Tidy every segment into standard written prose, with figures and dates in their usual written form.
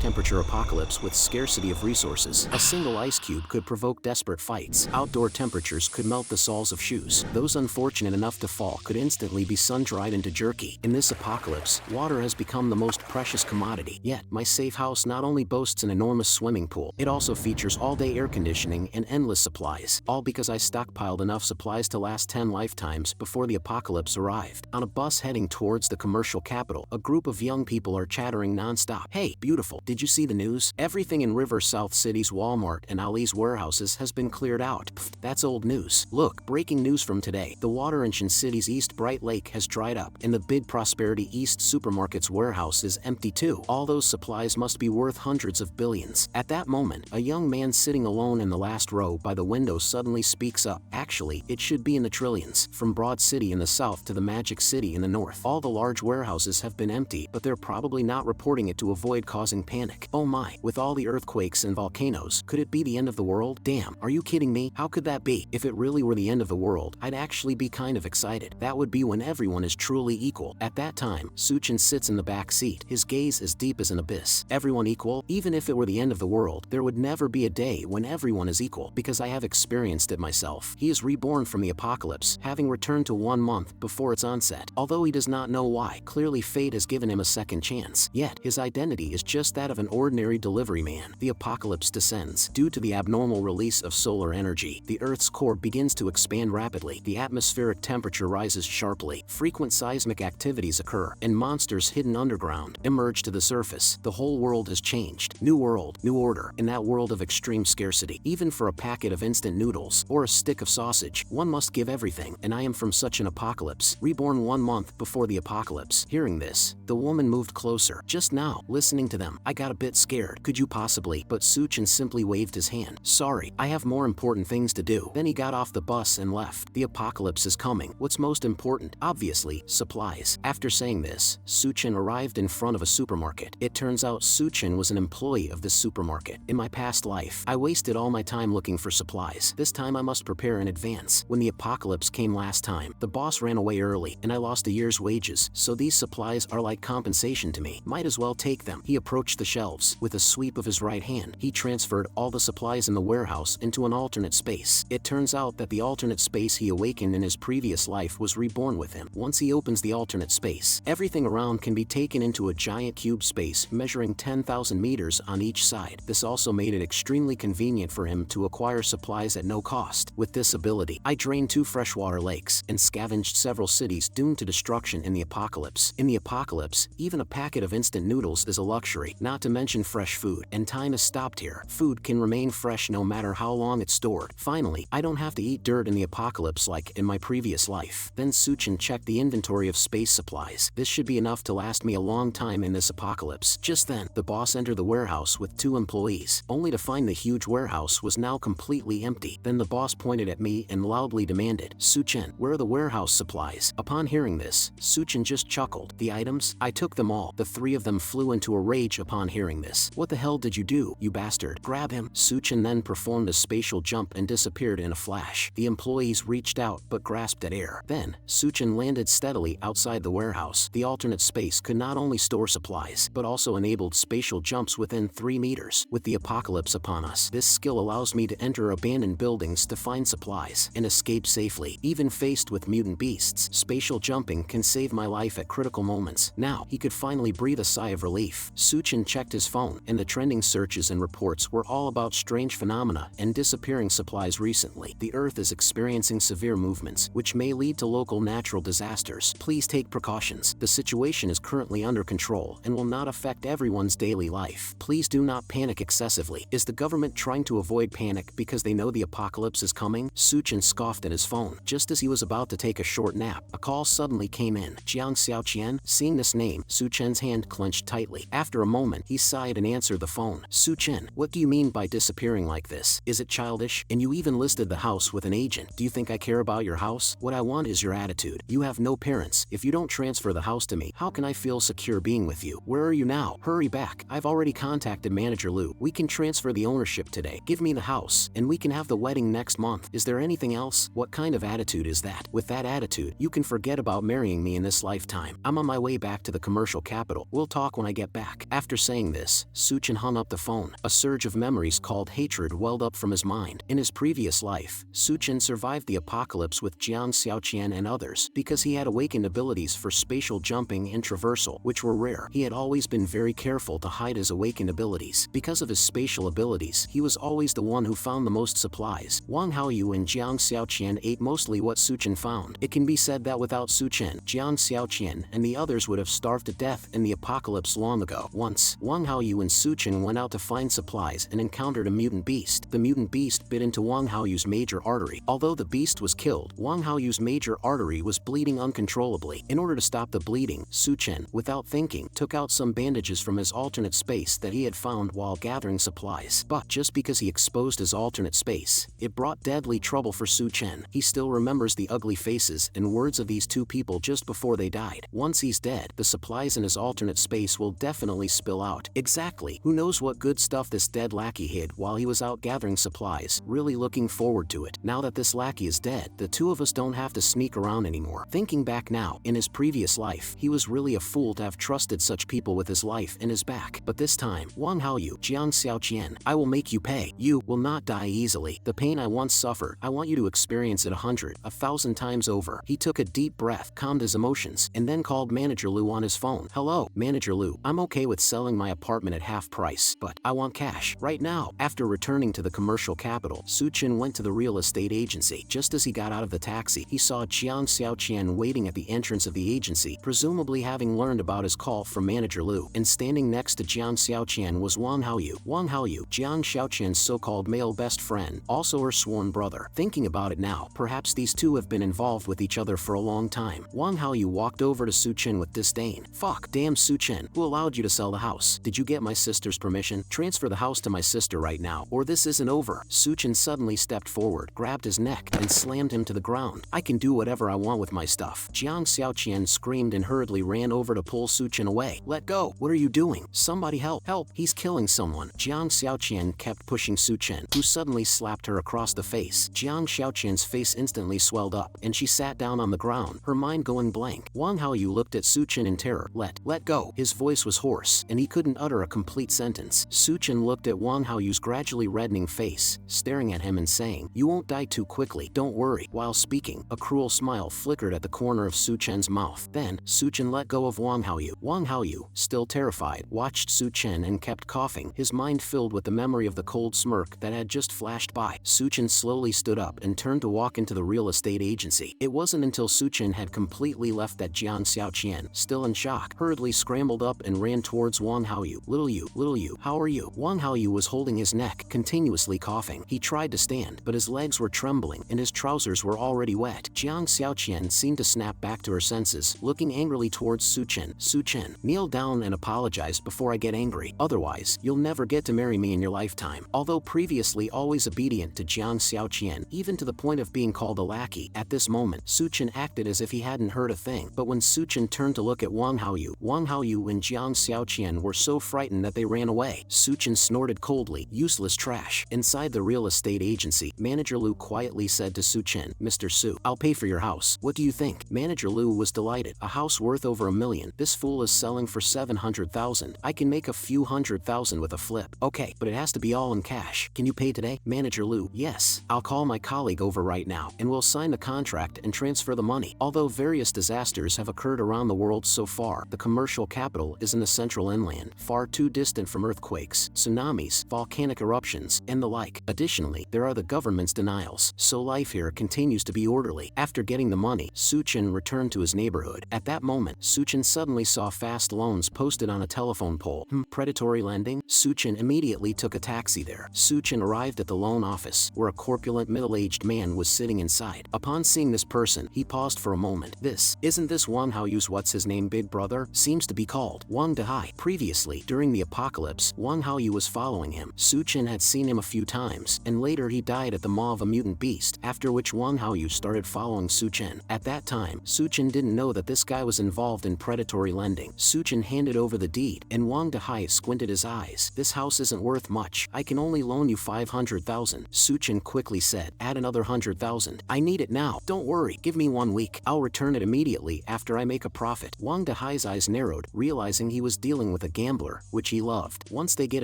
high-temperature apocalypse with scarcity of resources. A single ice cube could provoke desperate fights. Outdoor temperatures could melt the soles of shoes. Those unfortunate enough to fall could instantly be sun-dried into jerky. In this apocalypse, water has become the most precious commodity. Yet, my safe house not only boasts an enormous swimming pool, it also features all-day air conditioning and endless supplies. All because I stockpiled enough supplies to last 10 lifetimes before the apocalypse arrived. On a bus heading towards the commercial capital, a group of young people are chattering non-stop. Hey, beautiful, did you see the news? Everything in River South City's Walmart and Ali's warehouses has been cleared out. Pfft, that's old news. Look, breaking news from today. The water in Shin City's East Bright Lake has dried up, and the Big Prosperity East Supermarket's warehouse is empty too. All those supplies must be worth hundreds of billions. At that moment, a young man sitting alone in the last row by the window suddenly speaks up. Actually, it should be in the trillions. From Broad City in the south to the Magic City in the north, all the large warehouses have been empty, but they're probably not reporting it to avoid causing panic. Oh my, with all the earthquakes and volcanoes, could it be the end of the world? Damn, are you kidding me? How could that be? If it really were the end of the world, I'd actually be kind of excited. That would be when everyone is truly equal. At that time, Suchin sits in the back seat, his gaze as deep as an abyss. Everyone equal? Even if it were the end of the world, there would never be a day when everyone is equal, because I have experienced it myself. He is reborn from the apocalypse, having returned to 1 month before its onset. Although he does not know why, clearly fate has given him a second chance. Yet, his identity is just that of an ordinary delivery man. The apocalypse descends. Due to the abnormal release of solar energy, the Earth's core begins to expand rapidly. The atmospheric temperature rises sharply. Frequent seismic activities occur, and monsters hidden underground emerge to the surface. The whole world has changed. New world, new order. In that world of extreme scarcity, even for a packet of instant noodles or a stick of sausage, one must give everything, and I am from such an apocalypse, reborn 1 month before the apocalypse. Hearing this, the woman moved closer. Just now, listening to them, I got a bit scared. Could you possibly? But Suchin simply waved his hand. Sorry, I have more important things to do. Then he got off the bus and left. The apocalypse is coming. What's most important? Obviously, supplies. After saying this, Suchin arrived in front of a supermarket. It turns out Suchin was an employee of this supermarket. In my past life, I wasted all my time looking for supplies. This time I must prepare in advance. When the apocalypse came last time, the boss ran away early, and I lost a year's wages, so these supplies are like compensation to me. Might as well take them. He approached the shelves. With a sweep of his right hand, he transferred all the supplies in the warehouse into an alternate space. It turns out that the alternate space he awakened in his previous life was reborn with him. Once he opens the alternate space, everything around can be taken into a giant cube space measuring 10,000 meters on each side. This also made it extremely convenient for him to acquire supplies at no cost. With this ability, I drained 2 freshwater lakes and scavenged several cities doomed to destruction in the apocalypse. In the apocalypse, even a packet of instant noodles is a luxury, not to mention fresh food, and time is stopped here. Food can remain fresh no matter how long it's stored. Finally, I don't have to eat dirt in the apocalypse like in my previous life. Then Suchin checked the inventory of space supplies. This should be enough to last me a long time in this apocalypse. Just then, the boss entered the warehouse with 2 employees, only to find the huge warehouse was now completely empty. Then the boss pointed at me and loudly demanded, Suchin, where are the warehouse supplies? Upon hearing this, Suchin just chuckled. The items? I took them all. The 3 of them flew into a rage upon hearing this. What the hell did you do, you bastard? Grab him. Suchin then performed a spatial jump and disappeared in a flash. The employees reached out but grasped at air. Then, Suchin landed steadily outside the warehouse. The alternate space could not only store supplies, but also enabled spatial jumps within 3 meters. With the apocalypse upon us, this skill allows me to enter abandoned buildings to find supplies and escape safely. Even faced with mutant beasts, spatial jumping can save my life at critical moments. Now, he could finally breathe a sigh of relief. Suchin checked his phone, and the trending searches and reports were all about strange phenomena and disappearing supplies recently. The Earth is experiencing severe movements, which may lead to local natural disasters. Please take precautions. The situation is currently under control and will not affect everyone's daily life. Please do not panic excessively. Is the government trying to avoid panic because they know the apocalypse is coming? Suchin scoffed at his phone. Just as he was about to take a short nap, a call suddenly came in. Jiang Xiaoqian? Seeing this name, Suchin's hand clenched tightly. After a moment, he sighed and answered the phone. Suchin, what do you mean by disappearing like this? Is it childish? And you even listed the house with an agent. Do you think I care about your house? What I want is your attitude. You have no parents. If you don't transfer the house to me, how can I feel secure being with you? Where are you now? Hurry back. I've already contacted Manager Lu. We can transfer the ownership today. Give me the house, and we can have the wedding next month. Is there anything else? What kind of attitude is that? With that attitude, you can forget about marrying me in this lifetime. I'm on my way back to the commercial capital. We'll talk when I get back. After saying saying this, Suchin hung up the phone. A surge of memories called hatred welled up from his mind. In his previous life, Suchin survived the apocalypse with Jiang Xiaoqian and others because he had awakened abilities for spatial jumping and traversal, which were rare. He had always been very careful to hide his awakened abilities. Because of his spatial abilities, he was always the one who found the most supplies. Wang Haoyu and Jiang Xiaoqian ate mostly what Suchin found. It can be said that without Suchin, Jiang Xiaoqian and the others would have starved to death in the apocalypse long ago. Once, Wang Haoyu and Suchin went out to find supplies and encountered a mutant beast. The mutant beast bit into Wang Haoyu's major artery. Although the beast was killed, Wang Haoyu's major artery was bleeding uncontrollably. In order to stop the bleeding, Suchin, without thinking, took out some bandages from his alternate space that he had found while gathering supplies. But just because he exposed his alternate space, it brought deadly trouble for Suchin. He still remembers the ugly faces and words of these two people just before they died. Once he's dead, the supplies in his alternate space will definitely spill out. Exactly. Who knows what good stuff this dead lackey hid while he was out gathering supplies. Really looking forward to it. Now that this lackey is dead, the two of us don't have to sneak around anymore. Thinking back now, in his previous life, he was really a fool to have trusted such people with his life in his back. But this time, Wang Haoyu, Jiang Xiaoqian, I will make you pay. You will not die easily. The pain I once suffered, I want you to experience it 100, 1,000 times over. He took a deep breath, calmed his emotions, and then called Manager Lu on his phone. Hello, Manager Lu, I'm okay with selling my apartment at half price, but I want cash right now. After returning to the commercial capital, Suchin went to the real estate agency. Just as he got out of the taxi, he saw Jiang Xiaoqian waiting at the entrance of the agency, presumably having learned about his call from Manager Lu. And standing next to Jiang Xiaoqian was Wang Haoyu. Wang Haoyu, Jiang Xiaoqian's so-called male best friend, also her sworn brother. Thinking about it now, perhaps these two have been involved with each other for a long time. Wang Haoyu walked over to Suchin with disdain. Fuck, damn Suchin, who allowed you to sell the house? Did you get my sister's permission? Transfer the house to my sister right now, or this isn't over. Suchin suddenly stepped forward, grabbed his neck, and slammed him to the ground. I can do whatever I want with my stuff. Jiang Xiaoqian screamed and hurriedly ran over to pull Suchin away. Let go. What are you doing? Somebody help. Help. He's killing someone. Jiang Xiaoqian kept pushing Suchin, who suddenly slapped her across the face. Jiang Xiaoqian's face instantly swelled up, and she sat down on the ground, her mind going blank. Wang Haoyu looked at Suchin in terror. Let go. His voice was hoarse, and he couldn't utter a complete sentence. Suchin looked at Wang Haoyu's gradually reddening face, staring at him and saying, you won't die too quickly, don't worry. While speaking, a cruel smile flickered at the corner of Suchin's mouth. Then, Suchin let go of Wang Haoyu. Wang Haoyu, still terrified, watched Suchin and kept coughing, his mind filled with the memory of the cold smirk that had just flashed by. Suchin slowly stood up and turned to walk into the real estate agency. It wasn't until Suchin had completely left that Jiang Xiaoqian, still in shock, hurriedly scrambled up and ran towards Wang Haoyu. Little you, how are you? Wang Haoyu was holding his neck, continuously coughing. He tried to stand, but his legs were trembling and his trousers were already wet. Jiang Xiaoqian seemed to snap back to her senses, looking angrily towards Suchin. Suchin, kneel down and apologize before I get angry. Otherwise, you'll never get to marry me in your lifetime. Although previously always obedient to Jiang Xiaoqian, even to the point of being called a lackey, at this moment, Suchin acted as if he hadn't heard a thing. But when Suchin turned to look at Wang Haoyu and Jiang Xiaoqian were so frightened that they ran away. Suchin snorted coldly, useless trash. Inside the real estate agency, Manager Lu quietly said to Suchin, Mr. Su, I'll pay for your house. What do you think? Manager Lu was delighted. A house worth over $1 million. This fool is selling for 700,000. I can make a few $100,000 with a flip. Okay, but it has to be all in cash. Can you pay today? Manager Lu, yes. I'll call my colleague over right now, and we'll sign the contract and transfer the money. Although various disasters have occurred around the world so far, the commercial capital is in the central inland, far too distant from earthquakes, tsunamis, volcanic eruptions, and the like. Additionally, there are the government's denials, so life here continues to be orderly. After getting the money, Suchin returned to his neighborhood. At that moment, Suchin suddenly saw fast loans posted on a telephone pole. Predatory lending? Suchin immediately took a taxi there. Suchin arrived at the loan office, where a corpulent middle-aged man was sitting inside. Upon seeing this person, he paused for a moment. Isn't this Wang Haoyu's what's-his-name big brother? Seems to be called Wang Dehai. Previously, during the apocalypse, Wang Haoyu was following him. Suchin had seen him a few times, and later he died at the maw of a mutant beast, after which Wang Haoyu started following Suchin. At that time, Suchin didn't know that this guy was involved in predatory lending. Suchin handed over the deed, and Wang Dehai squinted his eyes. This house isn't worth much. I can only loan you 500,000. Suchin quickly said, add another 100,000. I need it now. Don't worry, give me 1 week. I'll return it immediately after I make a profit. Wang Dehai's eyes narrowed, realizing he was dealing with a gambler, which he loved. Once they get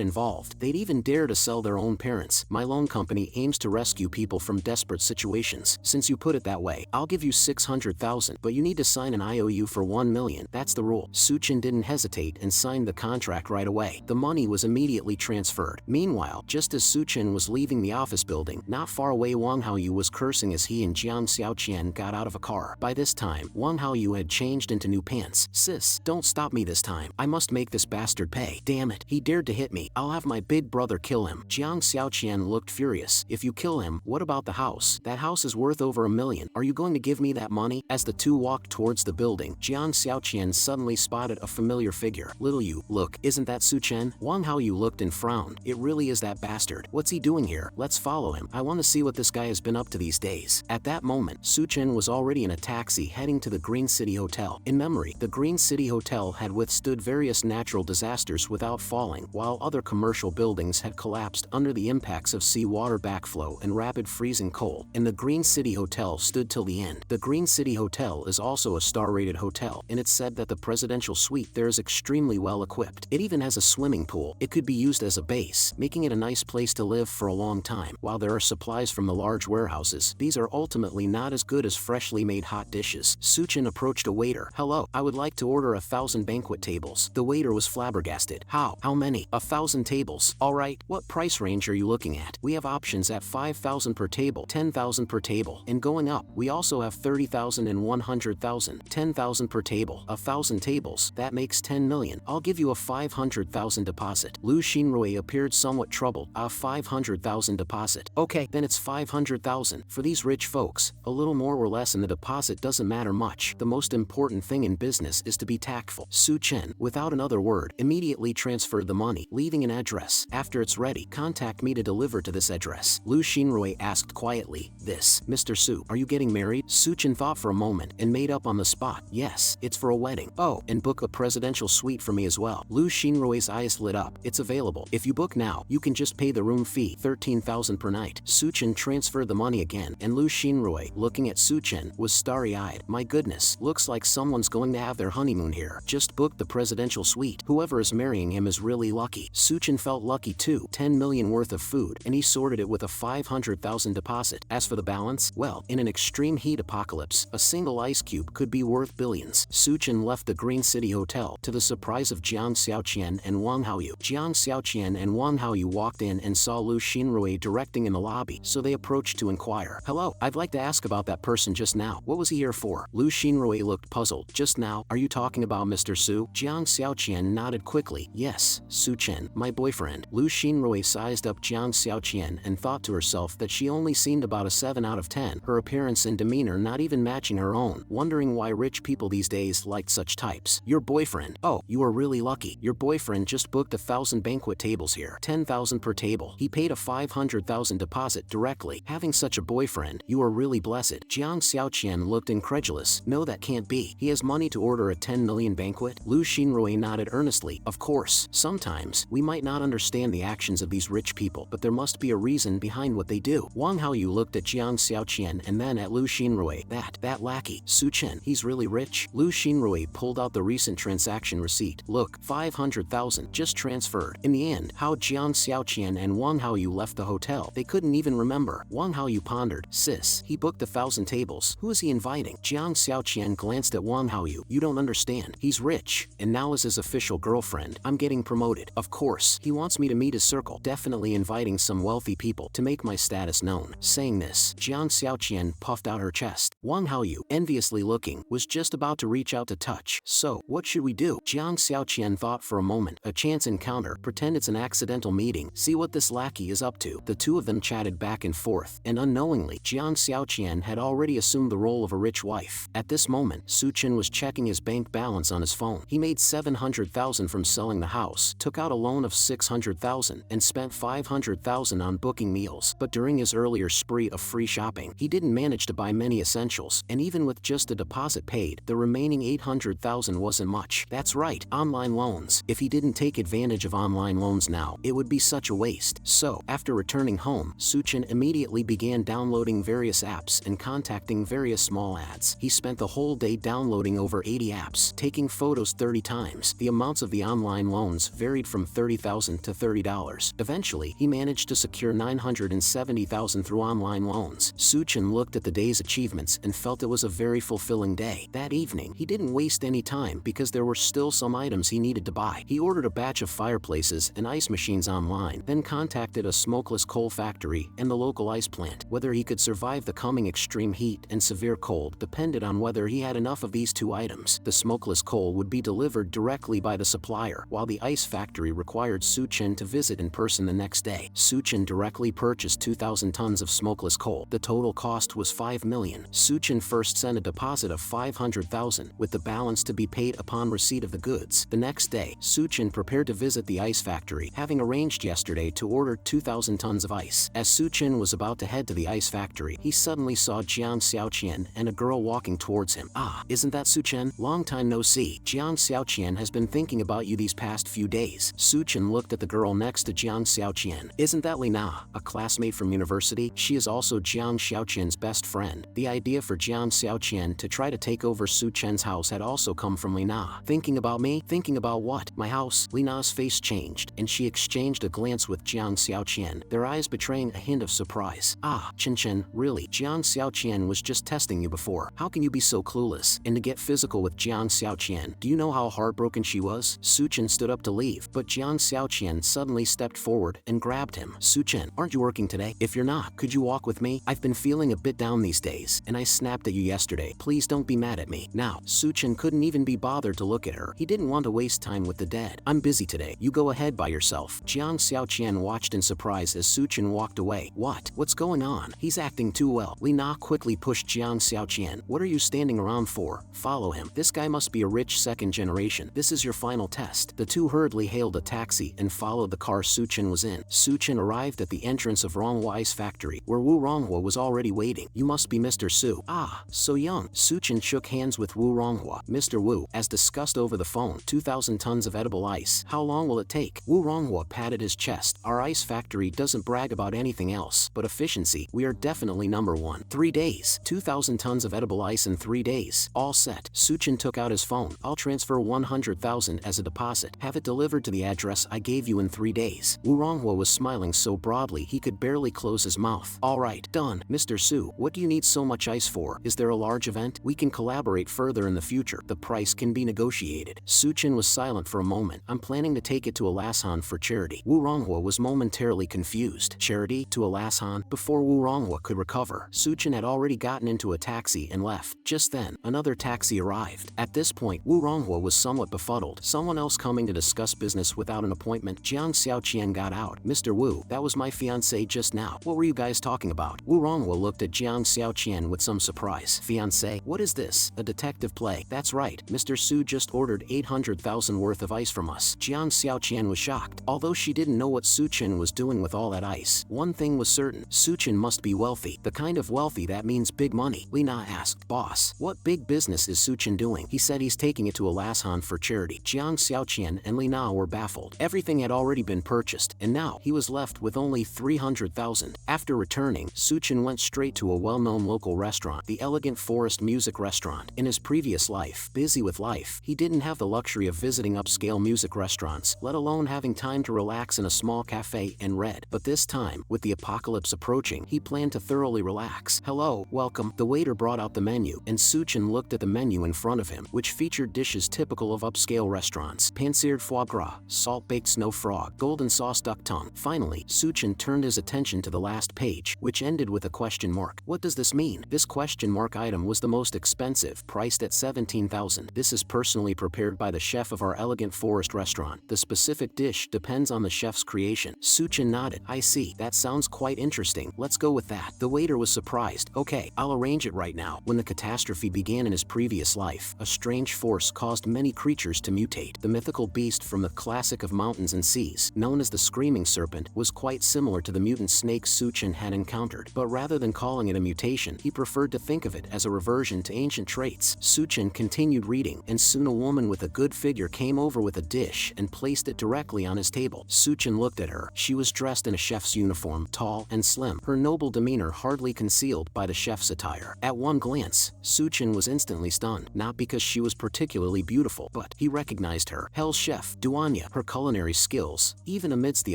involved, they'd even dare to sell their own parents. My loan company aims to rescue people from desperate situations. Since you put it that way, I'll give you 600,000, but you need to sign an IOU for 1 million. That's the rule. Suchin didn't hesitate and signed the contract right away. The money was immediately transferred. Meanwhile, just as Suchin was leaving the office building, not far away Wang Haoyu was cursing as he and Jiang Xiaoqian got out of a car. By this time, Wang Haoyu had changed into new pants. Sis, don't stop me this time. I must make this bastard pay. Damn it, he dared to hit me. I'll have my big brother kill him. Jiang Xiaoqian looked furious. If you kill him, what about the house? That house is worth over $1 million. Are you going to give me that money? As the two walked towards the building, Jiang Xiaoqian suddenly spotted a familiar figure. Little you, look, isn't that Suchen? Wang Haoyu looked and frowned. It really is that bastard. What's he doing here? Let's follow him. I want to see what this guy has been up to these days. At that moment, Suchen was already in a taxi heading to the Green City Hotel. In memory, the Green City Hotel had withstood various natural disasters without falling, while other commercial buildings had collapsed under the impacts of seawater backflow and rapid freezing cold, and the Green City Hotel stood till the end. The Green City Hotel is also a star-rated hotel, and it's said that the presidential suite there is extremely well equipped. It even has a swimming pool. It could be used as a base, making it a nice place to live for a long time. While there are supplies from the large warehouses, these are ultimately not as good as freshly made hot dishes. Suchin approached a waiter. Hello, I would like to order 1,000 banquet tables. The waiter was flabbergasted. How many? 1,000 tables. Alright, what price range are you looking at? We have options at 5,000 per table, 10,000 per table, and going up. We also have 30,000 and 100,000, 10,000 per table. 1,000 tables, that makes 10 million. I'll give you a 500,000 deposit. Lu Xinrui appeared somewhat troubled. A 500,000 deposit. Okay, then it's 500,000. For these rich folks, a little more or less in the deposit doesn't matter much. The most important thing in business is to be tactful. Su Chen, without another word, immediately transferred the money, leaving an address. After it's ready, contact me to deliver to this address. Lu Xinrui asked quietly, this, Mr. Su, are you getting married? Su Chen thought for a moment and made up on the spot. Yes, it's for a wedding. Oh, and book a presidential suite for me as well. Lu Xinrui's eyes lit up. It's available. If you book now, you can just pay the room fee, 13,000 per night. Su Chen transferred the money again, and Lu Xinrui, looking at Su Chen, was starry-eyed. My goodness, looks like someone's going to have their honeymoon here. Just book the presidential suite. Whoever is marrying him is really lucky. Su Chen felt lucky too. 10 million worth of food, and he sorted it with a 500,000 deposit. As for the balance, well, in an extreme heat apocalypse, a single ice cube could be worth billions. Su Chen left the Green City Hotel, to the surprise of Jiang Xiaoqian and Wang Haoyu. Jiang Xiaoqian and Wang Haoyu walked in and saw Lu Xinrui directing in the lobby, so they approached to inquire. Hello, I'd like to ask about that person just now. What was he here for? Lu Xinrui looked puzzled. Just now, are you talking about Mr. Su? Jiang Xiaoqian nodded quickly. Yes, Su Chen, my boyfriend. Lu Xinrui sized up Jiang Xiaoqian and thought to herself that she only seemed about a 7 out of 10, her appearance and demeanor not even matching her own, wondering why rich people these days liked such types. Your boyfriend? Oh, you are really lucky. Your boyfriend just booked 1,000 banquet tables here, 10,000 per table. He paid a 500,000 deposit directly. Having such a boyfriend, you are really blessed. Jiang Xiaoqian looked incredulous. No, that can't be. He has money to order a 10 million banquet? Lu Xinrui nodded earnestly. Of course, sometimes, we might not understand the actions of these rich people, but there must be a reason behind what they do. Wang Haoyu looked at Jiang Xiaoqian and then at Lu Xinrui. That lackey, Su Chen, he's really rich? Lu Xinrui pulled out the recent transaction receipt. Look, 500,000, just transferred. In the end, how Jiang Xiaoqian and Wang Haoyu left the hotel, they couldn't even remember. Wang Haoyu pondered. Sis, he booked 1,000 tables. Who is he inviting? Jiang Xiaoqian glanced at Wang Haoyu. You don't understand. He's rich, and now as his official girlfriend, I'm getting promoted. Of course, he wants me to meet his circle, definitely inviting some wealthy people to make my status known. Saying this, Jiang Xiaoqian puffed out her chest. Wang Haoyu, enviously looking, was just about to reach out to touch. So, what should we do? Jiang Xiaoqian thought for a moment. A chance encounter, pretend it's an accidental meeting, see what this lackey is up to. The two of them chatted back and forth, and unknowingly, Jiang Xiaoqian had already assumed the role of a rich wife. At this moment, Su Chen was checking his bank balance on his phone. He made 700,000 from selling the house, took out a loan of 600,000, and spent 500,000 on booking meals. But during his earlier spree of free shopping, he didn't manage to buy many essentials, and even with just a deposit paid, the remaining 800,000 wasn't much. That's right, online loans. If he didn't take advantage of online loans now, it would be such a waste. So, after returning home, Su Chen immediately began downloading various apps and contacting various small ads. He spent the whole day downloading over 80 apps, taking photos 30 times. The amounts amounts of the online loans varied from $30,000 to $30. Eventually, he managed to secure $970,000 through online loans. Suchin looked at the day's achievements and felt it was a very fulfilling day. That evening, he didn't waste any time because there were still some items he needed to buy. He ordered a batch of fireplaces and ice machines online, then contacted a smokeless coal factory and the local ice plant. Whether he could survive the coming extreme heat and severe cold depended on whether he had enough of these two items. The smokeless coal would be delivered directly by the supplier, while the ice factory required Suchin to visit in person the next day. Suchin directly purchased 2,000 tons of smokeless coal. The total cost was $5 million. Suchin first sent a deposit of $500,000, with the balance to be paid upon receipt of the goods. The next day, Suchin prepared to visit the ice factory, having arranged yesterday to order 2,000 tons of ice. As Suchin was about to head to the ice factory, he suddenly saw Jiang Xiaoqian and a girl walking towards him. Ah, isn't that Suchin? Long time no see. Jiang Xiaoqian has been thinking about you these past few days. Suchin looked at the girl next to Jiang Xiaoqian. Isn't that Lina, a classmate from university? She is also Jiang Xiaoqian's best friend. The idea for Jiang Xiaoqian to try to take over Suchin's house had also come from Lina. Thinking about me? Thinking about what? My house? Lina's face changed, and she exchanged a glance with Jiang Xiaoqian, their eyes betraying a hint of surprise. Ah, Chen, really? Jiang Xiaoqian was just testing you before. How can you be so clueless? And to get physical with Jiang Xiaoqian, do you know how heartbroken she was? Suchin stood up to leave, but Jiang Xiaoqian suddenly stepped forward and grabbed him. Suchin, aren't you working today? If you're not, could you walk with me? I've been feeling a bit down these days, and I snapped at you yesterday. Please don't be mad at me. Now, Suchin couldn't even be bothered to look at her. He didn't want to waste time with the dead. I'm busy today. You go ahead by yourself. Jiang Xiaoqian watched in surprise as Suchin walked away. What? What's going on? He's acting too well. Lina quickly pushed Jiang Xiaoqian. What are you standing around for? Follow him. This guy must be a rich second generation. This is your final test. The two hurriedly hailed a taxi and followed the car Suchin was in. Suchin arrived at the entrance of Ronghwa's factory, where Wu Ronghua was already waiting. You must be Mr. Su. Ah, so young. Suchin shook hands with Wu Ronghua. Mr. Wu, as discussed over the phone, 2,000 tons of edible ice. How long will it take? Wu Ronghua patted his chest. Our ice factory doesn't brag about anything else, but efficiency, we are definitely number one. 3 days. 2,000 tons of edible ice in 3 days. All set. Suchin took out his phone. I'll transfer 100,000 as a deposit. Have it delivered to the address I gave you in 3 days. Wu Ronghua was smiling so broadly he could barely close his mouth. All right, done. Mr. Su, what do you need so much ice for? Is there a large event? We can collaborate further in the future. The price can be negotiated. Suchin was silent for a moment. I'm planning to take it to Alashan for charity. Wu Ronghua was momentarily confused. Charity? To Alashan? Before Wu Ronghua could recover, Suchin had already gotten into a taxi and left. Just then, another taxi arrived. At this point, Wu Ronghua was somewhat befuddled. Someone else coming to discuss business without an appointment. Jiang Xiaoqian got out. Mr. Wu, that was my fiancé just now. What were you guys talking about? Wu Ronghua looked at Jiang Xiaoqian with some surprise. Fiancé? What is this? A detective play? That's right. Mr. Su just ordered 800,000 worth of ice from us. Jiang Xiaoqian was shocked. Although she didn't know what Suchin was doing with all that ice, one thing was certain. Suchin must be wealthy. The kind of wealthy that means big money. Lina asked, boss, what big business is Suchin doing? He said he's taking it to Alashan for charity. Jiang Xiaoqian and Lina were baffled. Everything had already been purchased, and now he was left with only 300,000. After returning, Suchin went straight to a well-known local restaurant, the Elegant Forest Music Restaurant. In his previous life, busy with life, he didn't have the luxury of visiting upscale music restaurants, let alone having time to relax in a small cafe and read. But this time, with the apocalypse approaching, he planned to thoroughly relax. Hello, welcome. The waiter brought out the menu, and Suchin looked at the menu in front of him, which featured dishes typical of upscale restaurants. Pan-seared foie gras, salt-baked snow frog, golden sauce duck tongue. Finally, Suchin turned his attention to the last page, which ended with a question mark. What does this mean? This question mark item was the most expensive, priced at 17,000. This is personally prepared by the chef of our Elegant Forest restaurant. The specific dish depends on the chef's creation. Suchin nodded. I see. That sounds quite interesting. Let's go with that. The waiter was surprised. Okay, I'll arrange it right now. When the catastrophe began in his previous life, a strange force caused many creatures to mutate. The mythical beast from the classic of mountains and seas, known as the Screaming Serpent, was quite similar to the mutant snake Suchin had encountered. But rather than calling it a mutation, he preferred to think of it as a reversion to ancient traits. Suchin continued reading, and soon a woman with a good figure came over with a dish and placed it directly on his table. Suchin looked at her. She was dressed in a chef's uniform, tall and slim, her noble demeanor hardly concealed by the chef's attire. At one glance, Suchin was instantly stunned, not because she was particularly beautiful, but he recognized recognized her. Hell's chef, Duanya. Her culinary skills, even amidst the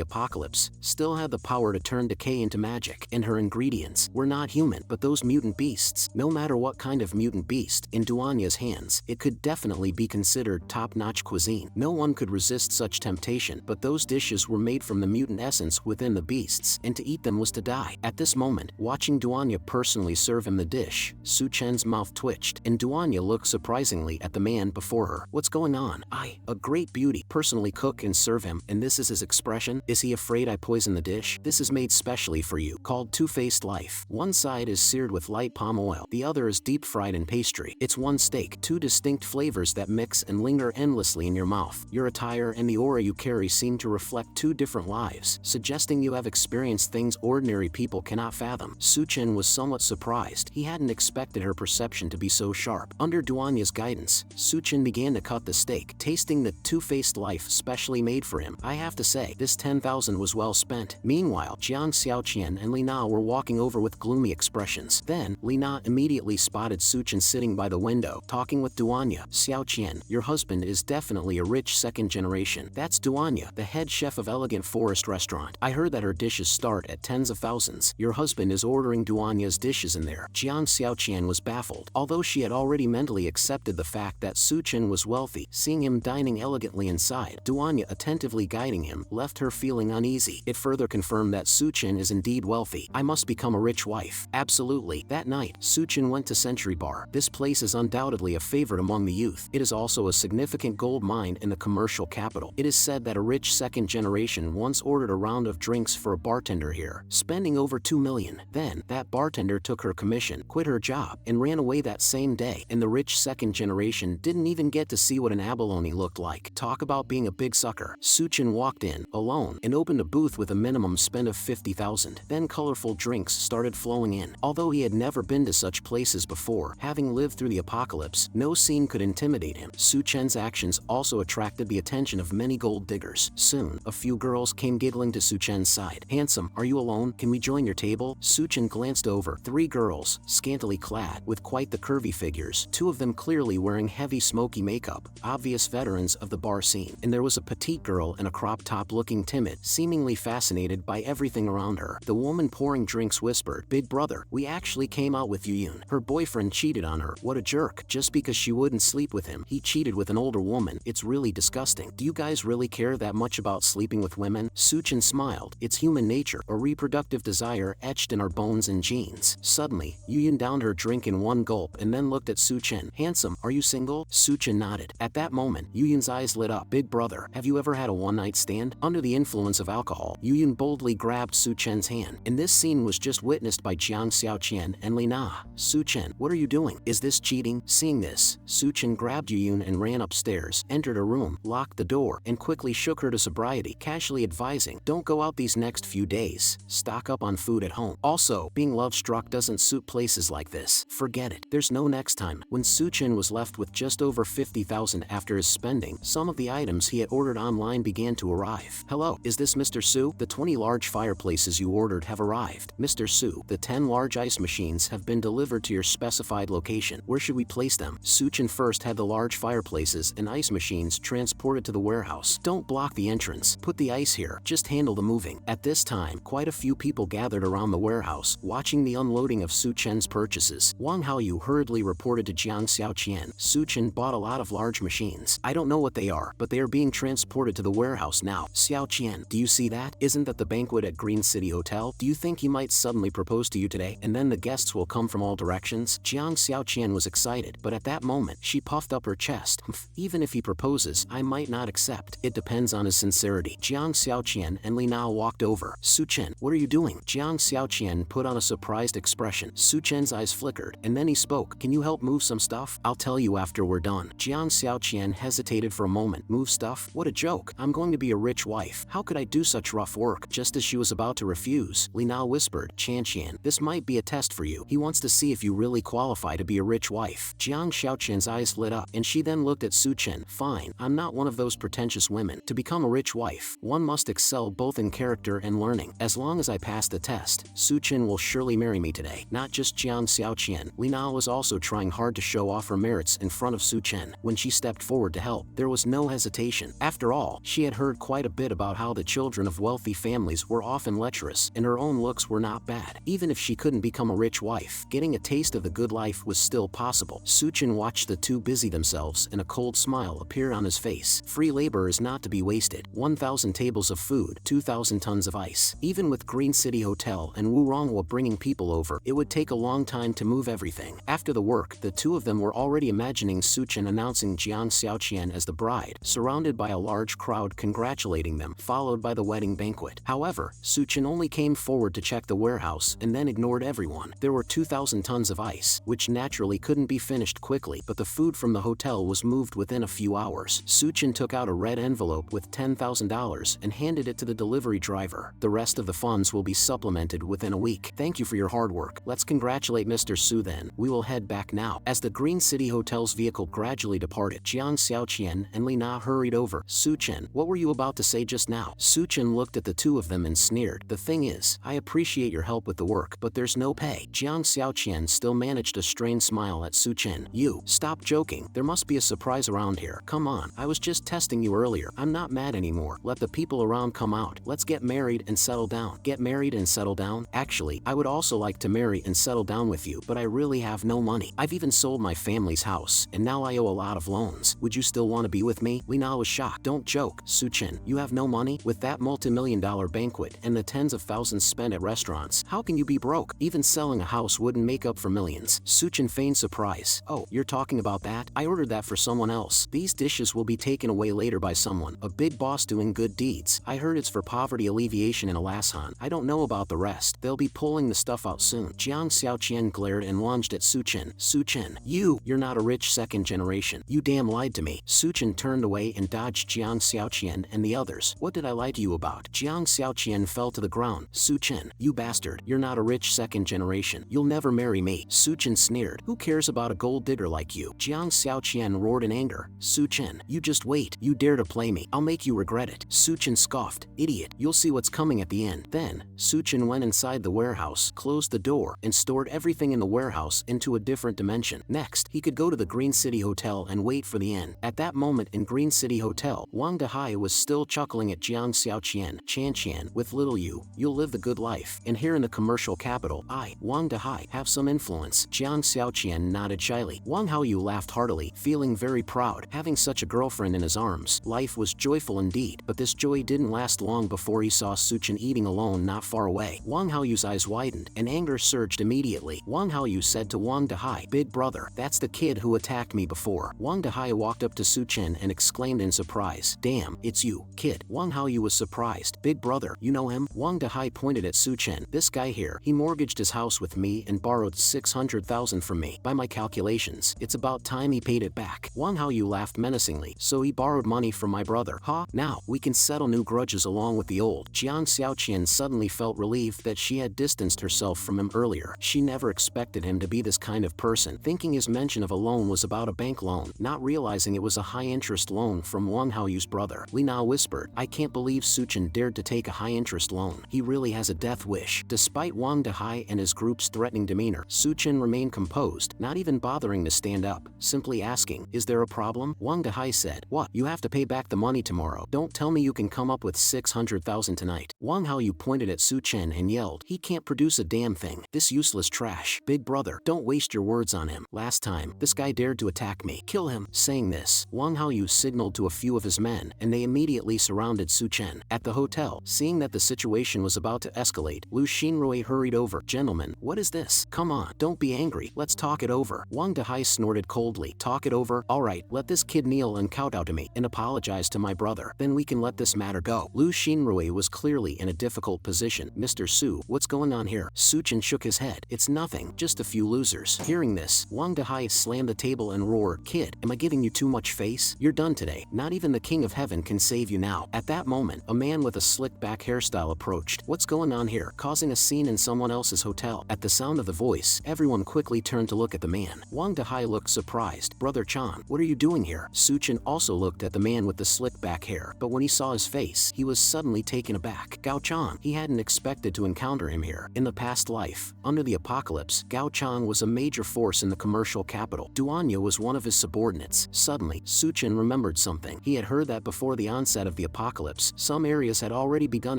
apocalypse, still had the power to turn decay into magic, and her ingredients were not human, but those mutant beasts. No matter what kind of mutant beast, in Duanya's hands, it could definitely be considered top-notch cuisine. No one could resist such temptation, but those dishes were made from the mutant essence within the beasts, and to eat them was to die. At this moment, watching Duanya personally serve him the dish, Su Chen's mouth twitched, and Duanya looked surprisingly at the man before her. What's going on? A great beauty, personally cook and serve him, and this is his expression? Is he afraid I poison the dish? This is made specially for you, called two-faced life. One side is seared with light palm oil, the other is deep-fried in pastry. It's one steak, two distinct flavors that mix and linger endlessly in your mouth. Your attire and the aura you carry seem to reflect two different lives, suggesting you have experienced things ordinary people cannot fathom. Su Chen was somewhat surprised. He hadn't expected her perception to be so sharp. Under Duanya's guidance, Su Chen began to cut the steak, tasting the two-faced life specially made for him. I have to say, this 10,000 was well spent. Meanwhile, Jiang Xiaoqian and Li Na were walking over with gloomy expressions. Then, Li Na immediately spotted Su Chen sitting by the window, talking with Duanya. Xiaoqian, your husband is definitely a rich second generation. That's Duanya, the head chef of Elegant Forest Restaurant. I heard that her dishes start at tens of thousands. Your husband is ordering Duanya's dishes in there. Jiang Xiaoqian was baffled. Although she had already mentally accepted the fact that Su Chen was wealthy, seeing him dining elegantly inside, Duanya attentively guiding him, left her feeling uneasy. It further confirmed that Su Chen is indeed wealthy. I must become a rich wife. Absolutely. That night, Su Chen went to Century Bar. This place is undoubtedly a favorite among the youth. It is also a significant gold mine in the commercial capital. It is said that a rich second generation once ordered a round of drinks for a bartender here, spending over 2 million. Then, that bartender took her commission, quit her job, and ran away that same day, and the rich second generation didn't even get to see what an abalone looked like. Talk about being a big sucker. Su Chen walked in, alone, and opened a booth with a minimum spend of 50,000. Then colorful drinks started flowing in. Although he had never been to such places before, having lived through the apocalypse, no scene could intimidate him. Su Chen's actions also attracted the attention of many gold diggers. Soon, a few girls came giggling to Su Chen's side. Handsome, are you alone? Can we join your table? Su Chen glanced over. 3 girls, scantily clad, with quite the curvy figures, 2 of them clearly wearing heavy smoky makeup, obvious veterans of the bar scene. And there was a petite girl in a crop top looking timid, seemingly fascinated by everything around her. The woman pouring drinks whispered, Big brother, we actually came out with Yuyun. Her boyfriend cheated on her. What a jerk. Just because she wouldn't sleep with him, he cheated with an older woman. It's really disgusting. Do you guys really care that much about sleeping with women? Su Chen smiled. It's human nature, a reproductive desire etched in our bones and genes. Suddenly, Yuyun downed her drink in one gulp and then looked at Su Chen. Handsome, are you single? Su Chen nodded. At that moment, Yuyun's eyes lit up. Big brother, have you ever had a one-night stand? Under the influence of alcohol, Yuyun boldly grabbed Su Chen's hand, and this scene was just witnessed by Jiang Xiaoqian and Li Na. Su Chen, what are you doing? Is this cheating? Seeing this, Su Chen grabbed Yuyun and ran upstairs, entered a room, locked the door, and quickly shook her to sobriety, casually advising, don't go out these next few days. Stock up on food at home. Also, being love-struck doesn't suit places like this. Forget it. There's no next time. When Su Chen was left with just over 50,000 after his spending, some of the items he had ordered online began to arrive. Hello, is this Mr. Su? The 20 large fireplaces you ordered have arrived. Mr. Su, the 10 large ice machines have been delivered to your specified location. Where should we place them? Su Chen first had the large fireplaces and ice machines transported to the warehouse. Don't block the entrance. Put the ice here. Just handle the moving. At this time, quite a few people gathered around the warehouse, watching the unloading of Su Chen's purchases. Wang Haoyu hurriedly reported to Jiang Xiaoqian, Su Chen bought a lot of large machines. I don't know what they are, but they are being transported to the warehouse now. Xiaoqian, do you see that? Isn't that the banquet at Green City Hotel? Do you think he might suddenly propose to you today, and then the guests will come from all directions? Jiang Xiaoqian was excited, but at that moment, she puffed up her chest. Even if he proposes, I might not accept. It depends on his sincerity. Jiang Xiaoqian and Li Na walked over. Su Chen, what are you doing? Jiang Xiaoqian put on a surprised expression. Su Chen's eyes flickered, and then he spoke. Can you help move some stuff? I'll tell you after we're done. Jiang Xiaoqian hesitated for a moment. Move stuff? What a joke. I'm going to be a rich wife. How could I do such rough work? Just as she was about to refuse, Li Na whispered, Qian, this might be a test for you. He wants to see if you really qualify to be a rich wife. Jiang Xiaoqian's eyes lit up, and she then looked at Su Chen. Fine, I'm not one of those pretentious women. To become a rich wife, one must excel both in character and learning. As long as I pass the test, Su Chen will surely marry me today. Not just Jiang Xiaoqian, Li Na was also trying hard to show off her merits in front of Su Chen. When she stepped forward to help. There was no hesitation. After all, she had heard quite a bit about how the children of wealthy families were often lecherous, and her own looks were not bad. Even if she couldn't become a rich wife, getting a taste of the good life was still possible. Suchin watched the two busy themselves, and a cold smile appeared on his face. Free labor is not to be wasted. 1,000 tables of food, 2,000 tons of ice. Even with Green City Hotel and Wurongwa bringing people over, it would take a long time to move everything. After the work, the two of them were already imagining Suchin announcing Jiang Xiaoqian as the bride, surrounded by a large crowd congratulating them, followed by the wedding banquet. However, Suchin only came forward to check the warehouse and then ignored everyone. There were 2,000 tons of ice, which naturally couldn't be finished quickly, but the food from the hotel was moved within a few hours. Suchin took out a red envelope with $10,000 and handed it to the delivery driver. The rest of the funds will be supplemented within a week. Thank you for your hard work. Let's congratulate Mr. Su then. We will head back now. As the Green City Hotel's vehicle gradually departed, Jiang Xiaoqian and Li Na hurried over. Suchin, what were you about to say just now? Suchin looked at the two of them and sneered. The thing is, I appreciate your help with the work, but there's no pay. Jiang Xiaoqian still managed a strained smile at Suchin. You, stop joking. There must be a surprise around here. Come on, I was just testing you earlier. I'm not mad anymore. Let the people around come out. Let's get married and settle down. Get married and settle down? Actually, I would also like to marry and settle down with you, but I really have no money. I've even sold my family's house, and now I owe a lot of loans. Would you still want to be with me? Li Na was shocked. Don't joke, Suchin. You have no money? With that multi-million-dollar banquet and the tens of thousands spent at restaurants, how can you be broke? Even selling a house wouldn't make up for millions. Suchin feigned surprise. Oh, you're talking about that? I ordered that for someone else. These dishes will be taken away later by someone, a big boss doing good deeds. I heard it's for poverty alleviation in Alashan. I don't know about the rest. They'll be pulling the stuff out soon. Jiang Xiaoqian glared and lunged at Suchin. Suchin, you're not a rich second generation. You damn lied to me. Suchin turned away and dodged Jiang Xiaoqian and the others. What did I lie to you about? Jiang Xiaoqian fell to the ground. Suchin, you bastard. You're not a rich second generation. You'll never marry me. Suchin sneered. Who cares about a gold digger like you? Jiang Xiaoqian roared in anger. Suchin, you just wait. You dare to play me. I'll make you regret it. Suchin scoffed. Idiot, you'll see what's coming at the end. Then, Suchin went inside the warehouse, closed the door, and stored everything in the warehouse into a different dimension. Next, he could go to the Green City Hotel and wait for the end. At that moment in Green City Hotel, Wang Dehai was still chuckling at Jiang Xiaoqian. Chan, with little you'll live the good life. And here in the commercial capital, I, Wang Dehai, have some influence. Jiang Xiaoqian nodded shyly. Wang Haoyu laughed heartily, feeling very proud. Having such a girlfriend in his arms, life was joyful indeed. But this joy didn't last long before he saw Suchin eating alone not far away. Wang Haoyu's eyes widened, and anger surged immediately. Wang Haoyu said to Wang Dehai, Big brother, that's the kid who attacked me before. Wang Dehai walked up to Suchin and exclaimed in surprise, Damn, it's you, kid. Wang Haoyu was surprised. Big brother, you know him? Wang Dehai pointed at Suchin. This guy here, he mortgaged his house with me and borrowed 600,000 from me. By my calculations, it's about time he paid it back. Wang Haoyu laughed menacingly. So he borrowed money from my brother, huh? Now, we can settle new grudges along with the old. Jiang Xiaoqian suddenly felt relieved that she had distanced herself from him earlier. She never expected him to be this kind of person, thinking his mention of a loan was about a bank loan, not realizing it was a high-interest loan from Wang Haoyu's brother. Li Na whispered, I can't believe Suchin dared to take a high-interest loan. He really has a death wish. Despite Wang Dehai and his group's threatening demeanor, Suchin remained composed, not even bothering to stand up, simply asking, Is there a problem? Wang Dehai said, What? You have to pay back the money tomorrow. Don't tell me you can come up with 600,000 tonight. Wang Haoyu pointed at Suchin and yelled, He can't produce a damn thing. This useless trash. Big brother, don't waste your words on him. Last time, this guy dared to attack me. Kill him. Saying this, Wang Haoyu signaled to a few of his men, and they immediately surrounded Suchin. At the hotel, seeing that the situation was about to escalate, Lu Xinrui hurried over. Gentlemen, what is this? Come on, don't be angry. Let's talk it over. Wang Dehai snorted coldly. Talk it over? Alright, let this kid kneel and kowtow to me, and apologize to my brother. Then we can let this matter go. Lu Xinrui was clearly in a difficult position. Mr. Su, what's going on here? Suchin shook his head. It's nothing, just a few losers. Hearing this, Wang Dehai slammed the table and roared, Kid, am I giving you too much face? You're done today. Not even the King of Heaven can save you now. At that moment, a man with a slick back hairstyle approached. What's going on here? Causing a scene in someone else's hotel. At the sound of the voice, everyone quickly turned to look at the man. Wang Dehai looked surprised. Brother Chan, what are you doing here? Suchin also looked at the man with the slick back hair, but when he saw his face, he was suddenly taken aback. Gao Chan, he hadn't expected to encounter him here. In the past life, under the apocalypse, Gao Chan was a major force in the commercial capital. Duanya was one of his subordinates. Suddenly, Suddenly, Suchin remembered something. He had heard that before the onset of the apocalypse, some areas had already begun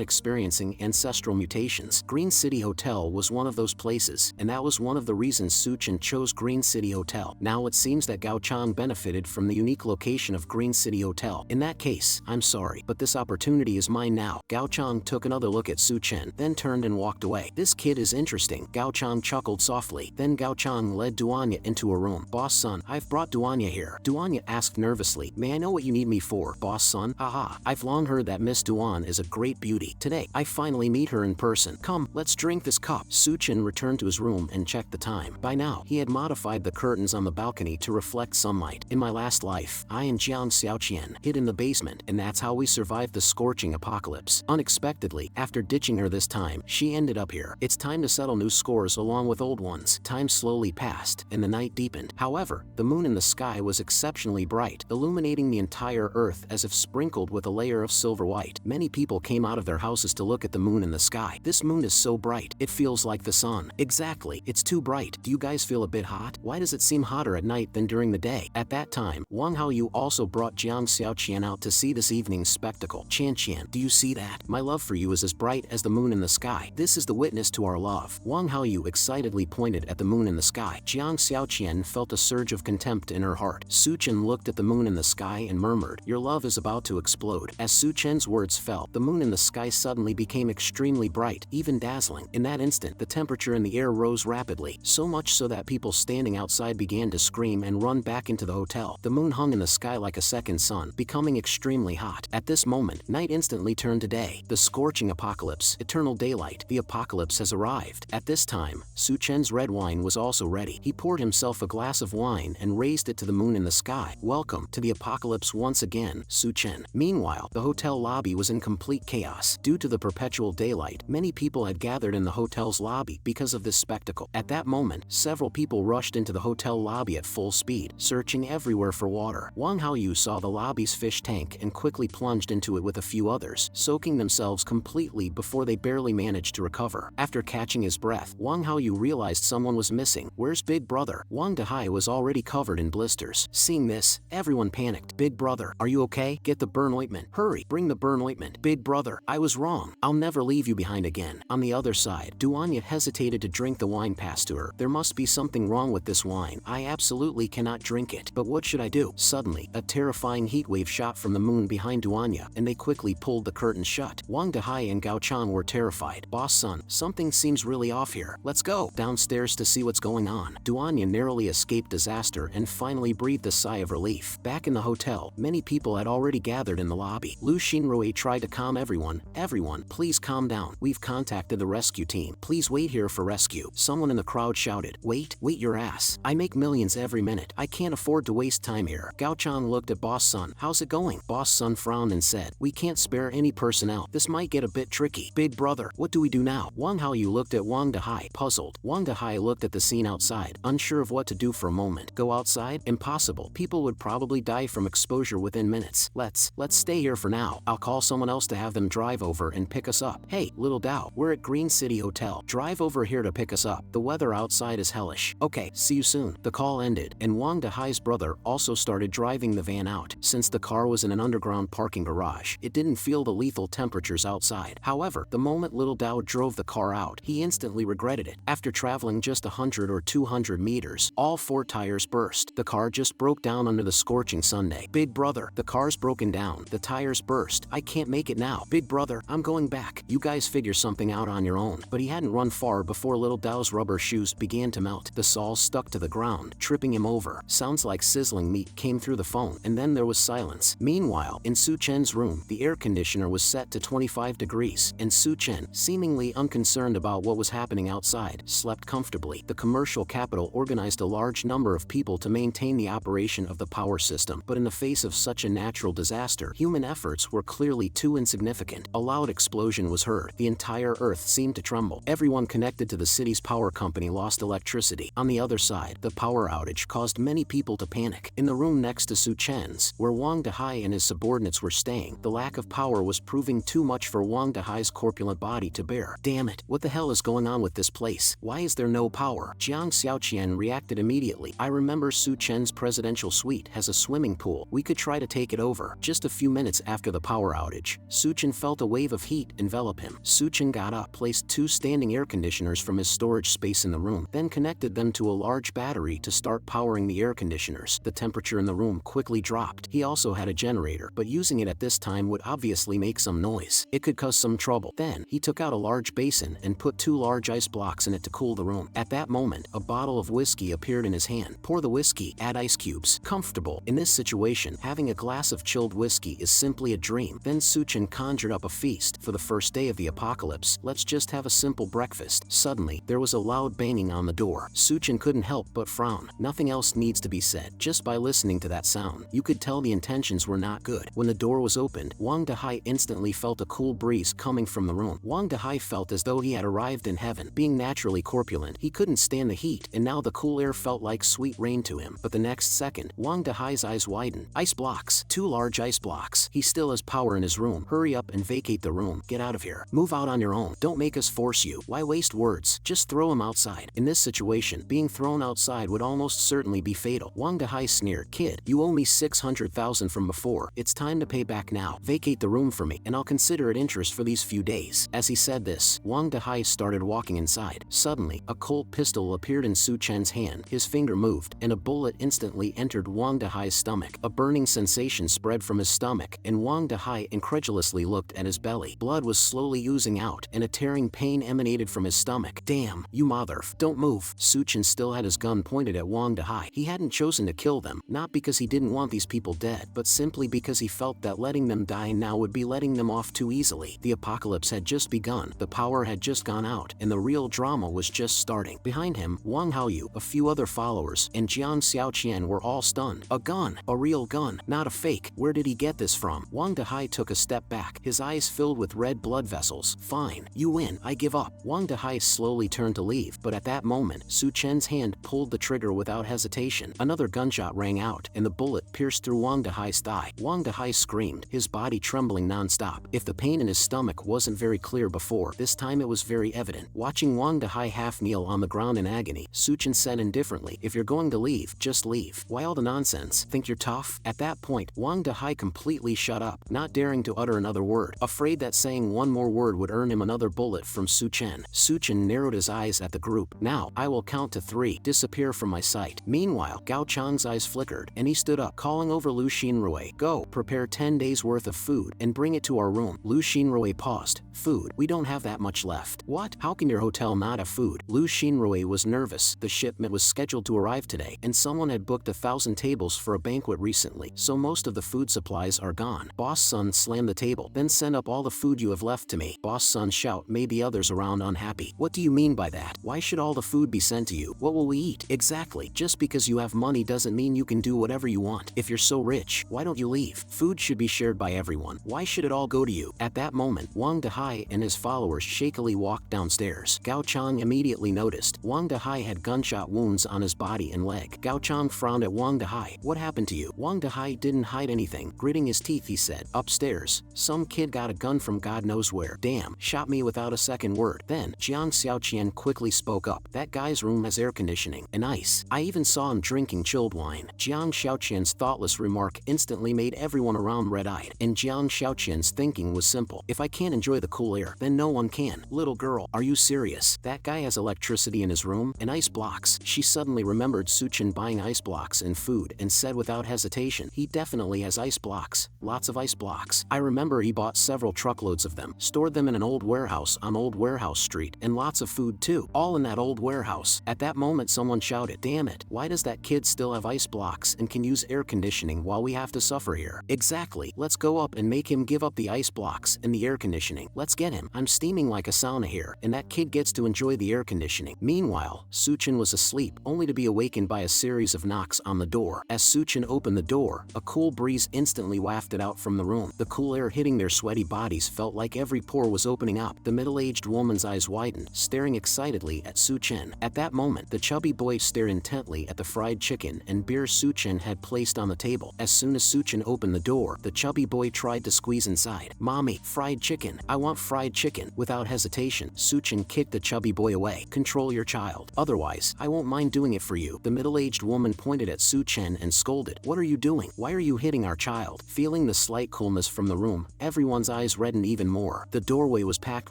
experiencing ancestral mutations. Green City Hotel was one of those places, and that was one of the reasons Suchin chose Green City Hotel. Now it seems that Gao Chang benefited from the unique location of Green City Hotel. In that case, I'm sorry, but this opportunity is mine now. Gao Chang took another look at Suchin, then turned and walked away. This kid is interesting. Gao Chang chuckled softly. Then Gao Chang led Duanya into a room. Boss son, I've brought Duanya here. Duanya asked nervously, may I know what you need me for, boss son? Haha, I've long heard that Miss Duan is a great beauty. Today, I finally meet her in person. Come, let's drink this cup. Suchin returned to his room and checked the time. By now, he had modified the curtains on the balcony to reflect sunlight. In my last life, I and Jiang Xiaoqian hid in the basement, and that's how we survived the scorching apocalypse. Unexpectedly, after ditching her this time, she ended up here. It's time to settle new scores along with old ones. Time slowly passed, and the night deepened. However, the moon in the sky was exceptionally bright, illuminating the entire earth as if sprinkled with a layer of silver white. Many people came out of their houses to look at the moon in the sky. This moon is so bright, it feels like the sun. Exactly, it's too bright. Do you guys feel a bit hot? Why does it seem hotter at night than during the day? At that time, Wang Haoyu also brought Jiang Xiaoqian out to see this evening's spectacle. Qian, do you see that? My love for you is as bright as the moon in the sky. This is the witness to our love. Wang Haoyu excitedly pointed at the moon in the sky. Jiang Xiaoqian felt a surge of contempt in her heart. Suchin looked at the moon in the sky and murmured, your love is about to explode. As Suchin's words fell, the moon in the sky suddenly became extremely bright, even dazzling. In that instant, the temperature in the air rose rapidly, so much so that people standing outside began to scream and run back into the hotel. The moon hung in the sky like a second sun, becoming extremely hot. At this moment, night instantly turned to day. The scorching apocalypse, eternal daylight. The apocalypse has arrived. At this time, Suchin's red wine was also ready. He poured himself a glass of wine and raised it to the moon in the sky. Welcome to the apocalypse once again, Suchin. Meanwhile, the hotel lobby was in complete chaos. Due to the perpetual daylight, many people had gathered in the hotel's lobby because of this spectacle. At that moment, several people rushed into the hotel lobby at full speed, searching everywhere for water. Wang Haoyu saw the lobby's fish tank and quickly plunged into it with a few others, soaking themselves completely before they barely managed to recover. After catching his breath, Wang Haoyu realized someone was missing. Where's Big Brother? Wang Dehai was already covered in blisters. Seeing this, everyone panicked. Big Brother, are you okay? Get the burn ointment. Hurry, bring the burn ointment. Big Brother, I was wrong. I'll never leave you behind again. On the other side, Duanya hesitated to drink the wine passed to her. There must be something wrong with this wine. I absolutely cannot drink it. But what should I do? Suddenly, a terrifying heat wave shot from the moon behind Duanya, and they quickly pulled the curtain shut. Wang Dehai and Gao Chang were terrified. Boss son, something seems really off here. Let's go downstairs to see what's going on. Duanya narrowly escaped disaster and finally breathed a sigh of relief. Back in the hotel, many people had already gathered in the lobby. Lu Xinrui tried to calm everyone. Everyone, please calm down. We've contacted the rescue team. Please wait here for rescue. Someone in the crowd shouted. Wait your ass. I make millions every minute. I can't afford to waste time here. Gao Chang looked at Boss Sun. How's it going? Boss Sun frowned and said, we can't spare any personnel. This might get a bit tricky. Big Brother, what do we do now? Wang Haoyu looked at Wang Dehai, puzzled. Wang Dehai looked at the scene outside, unsure of what to do for a moment. Go outside? Impossible. People would probably die from exposure within minutes. Let's stay here for now. I'll call someone else to have them drive over and pick us up. Hey, little Dao, we're at Green City Hotel. Drive over here to pick us up. The weather outside is hellish. Okay, see you soon. The call ended, and Wang Dehai's brother also started driving the van out. Since the car was in an underground parking garage, it didn't feel the lethal temperatures outside. However, the moment little Dao drove the car out, he instantly regretted it. After traveling just 100 or 200 meters, all 4 tires burst. The car just broke down under the scorching Sunday. Big Brother, the car's broken down. The tires burst. I can't make it now. Big Brother, I'm going back. You guys figure something out on your own. But he hadn't run far before little Dao's rubber shoes began to melt. The soles stuck to the ground, tripping him over. Sounds like sizzling meat came through the phone, and then there was silence. Meanwhile, in Su Chen's room, the air conditioner was set to 25 degrees, and Su Chen, seemingly unconcerned about what was happening outside, slept comfortably. The commercial capital organized a large number of people to maintain the operation of the power system, but in the face of such a natural disaster, human efforts were clearly too insignificant. A loud explosion was heard. The entire earth seemed to tremble. Everyone connected to the city's power company lost electricity. On the other side, the power outage caused many people to panic. In the room next to Su Chen's, where Wang Dehai and his subordinates were staying, the lack of power was proving too much for Wang Dehai's corpulent body to bear. Damn it, what the hell is going on with this place? Why is there no power? Jiang Xiaoqian reacted immediately. I remember Su Chen's presidential suite. street has a swimming pool. We could try to take it over. Just a few minutes after the power outage, Suchin felt a wave of heat envelop him. Suchin got up, placed 2 standing air conditioners from his storage space in the room, then connected them to a large battery to start powering the air conditioners. The temperature in the room quickly dropped. He also had a generator, but using it at this time would obviously make some noise. It could cause some trouble. Then, he took out a large basin and put 2 large ice blocks in it to cool the room. At that moment, a bottle of whiskey appeared in his hand. Pour the whiskey, add ice cubes. Comfortable. In this situation, having a glass of chilled whiskey is simply a dream. Then Suchin conjured up a feast. For the first day of the apocalypse, let's just have a simple breakfast. Suddenly, there was a loud banging on the door. Suchin couldn't help but frown. Nothing else needs to be said. Just by listening to that sound, you could tell the intentions were not good. When the door was opened, Wang Dehai instantly felt a cool breeze coming from the room. Wang Dehai felt as though he had arrived in heaven. Being naturally corpulent, he couldn't stand the heat, and now the cool air felt like sweet rain to him. But the next second, Wang Dehai's eyes widened. Ice blocks. 2 large ice blocks. He still has power in his room. Hurry up and vacate the room. Get out of here. Move out on your own. Don't make us force you. Why waste words? Just throw him outside. In this situation, being thrown outside would almost certainly be fatal. Wang Dehai sneered. Kid, you owe me 600,000 from before. It's time to pay back now. Vacate the room for me, and I'll consider it interest for these few days. As he said this, Wang Dehai started walking inside. Suddenly, a Colt pistol appeared in Suchen's hand. His finger moved, and a bullet instantly entered Wang Dehai's stomach. A burning sensation spread from his stomach, and Wang Dehai incredulously looked at his belly. Blood was slowly oozing out, and a tearing pain emanated from his stomach. Damn, you motherf, don't move. Suchin still had his gun pointed at Wang Dehai. He hadn't chosen to kill them, not because he didn't want these people dead, but simply because he felt that letting them die now would be letting them off too easily. The apocalypse had just begun, the power had just gone out, and the real drama was just starting. Behind him, Wang Haoyu, a few other followers, and Jiang Xiaoqian were all stunned. A gun, a real gun, not a fake. Where did he get this from? Wang Dehai took a step back, his eyes filled with red blood vessels. Fine, you win, I give up. Wang Dehai slowly turned to leave, but at that moment, Su Chen's hand pulled the trigger without hesitation. Another gunshot rang out, and the bullet pierced through Wang Dehai's thigh. Wang Dehai screamed, his body trembling non-stop. If the pain in his stomach wasn't very clear before, this time it was very evident. Watching Wang Dehai half kneel on the ground in agony, Su Chen said indifferently, if you're going to leave, just leave. Why all the nonsense? Think you're tough? At that point, Wang Dehai completely shut up, not daring to utter another word, afraid that saying one more word would earn him another bullet from Su Chen. Su Chen narrowed his eyes at the group. Now, I will count to 3. Disappear from my sight. Meanwhile, Gao Chang's eyes flickered, and he stood up, calling over Lu Xinrui. Go, prepare 10 days worth of food, and bring it to our room. Lu Xinrui paused. Food? We don't have that much left. What? How can your hotel not have food? Lu Xinrui was nervous. The shipment was scheduled to arrive today, and someone had booked 1,000 tables for a banquet recently, so most of the food supplies are gone. Boss Sun slammed the table. Then send up all the food you have left to me. Boss Sun shout made the others around unhappy. What do you mean by that? Why should all the food be sent to you? What will we eat? Exactly. Just because you have money doesn't mean you can do whatever you want. If you're so rich, why don't you leave? Food should be shared by everyone. Why should it all go to you? At that moment, Wang Dehai and his followers shakily walked downstairs. Gao Chang immediately noticed. Wang Dehai had gunshot wounds on his body and leg. Gao Chang frowned at Wang Dehai. What happened to you? Wang Dehai didn't hide anything. Gritting his teeth, he said, upstairs. Some kid got a gun from God knows where. Damn, shot me without a second word. Then, Jiang Xiaoqian quickly spoke up. That guy's room has air conditioning and ice. I even saw him drinking chilled wine. Jiang Xiaoqian's thoughtless remark instantly made everyone around red-eyed, and Jiang Xiaoqian's thinking was simple. If I can't enjoy the cool air, then no one can. Little girl, are you serious? That guy has electricity in his room and ice blocks. She suddenly remembered Su Chen buying ice blocks and food and said without hesitation, he definitely has ice blocks. Lots of ice blocks. I remember he bought several truckloads of them, stored them in an old warehouse on Old Warehouse Street, and lots of food too, all in that old warehouse. At that moment someone shouted, damn it, why does that kid still have ice blocks and can use air conditioning while we have to suffer here? Exactly, let's go up and make him give up the ice blocks and the air conditioning. Let's get him. I'm steaming like a sauna here, and that kid gets to enjoy the air conditioning. Meanwhile, Su Chen was asleep, only to be awakened by a series of knocks on the door. As Su Chen opened the door, a cool breeze instantly wafted out from the room. The cool air hitting their sweaty bodies felt like every pore was opening up. The middle-aged woman's eyes widened, staring excitedly at Su Chen. At that moment, the chubby boy stared intently at the fried chicken and beer Su Chen had placed on the table. As soon as Su Chen opened the door, the chubby boy tried to squeeze inside. Mommy, fried chicken. I want fried chicken. Without hesitation, Su Chen kicked the chubby boy away. Control your child. Otherwise, I won't mind doing it for you. The middle-aged woman pointed at Su Chen Chen and scolded, "What are you doing? Why are you hitting our child?" Feeling the slight coolness from the room, everyone's eyes reddened even more. The doorway was packed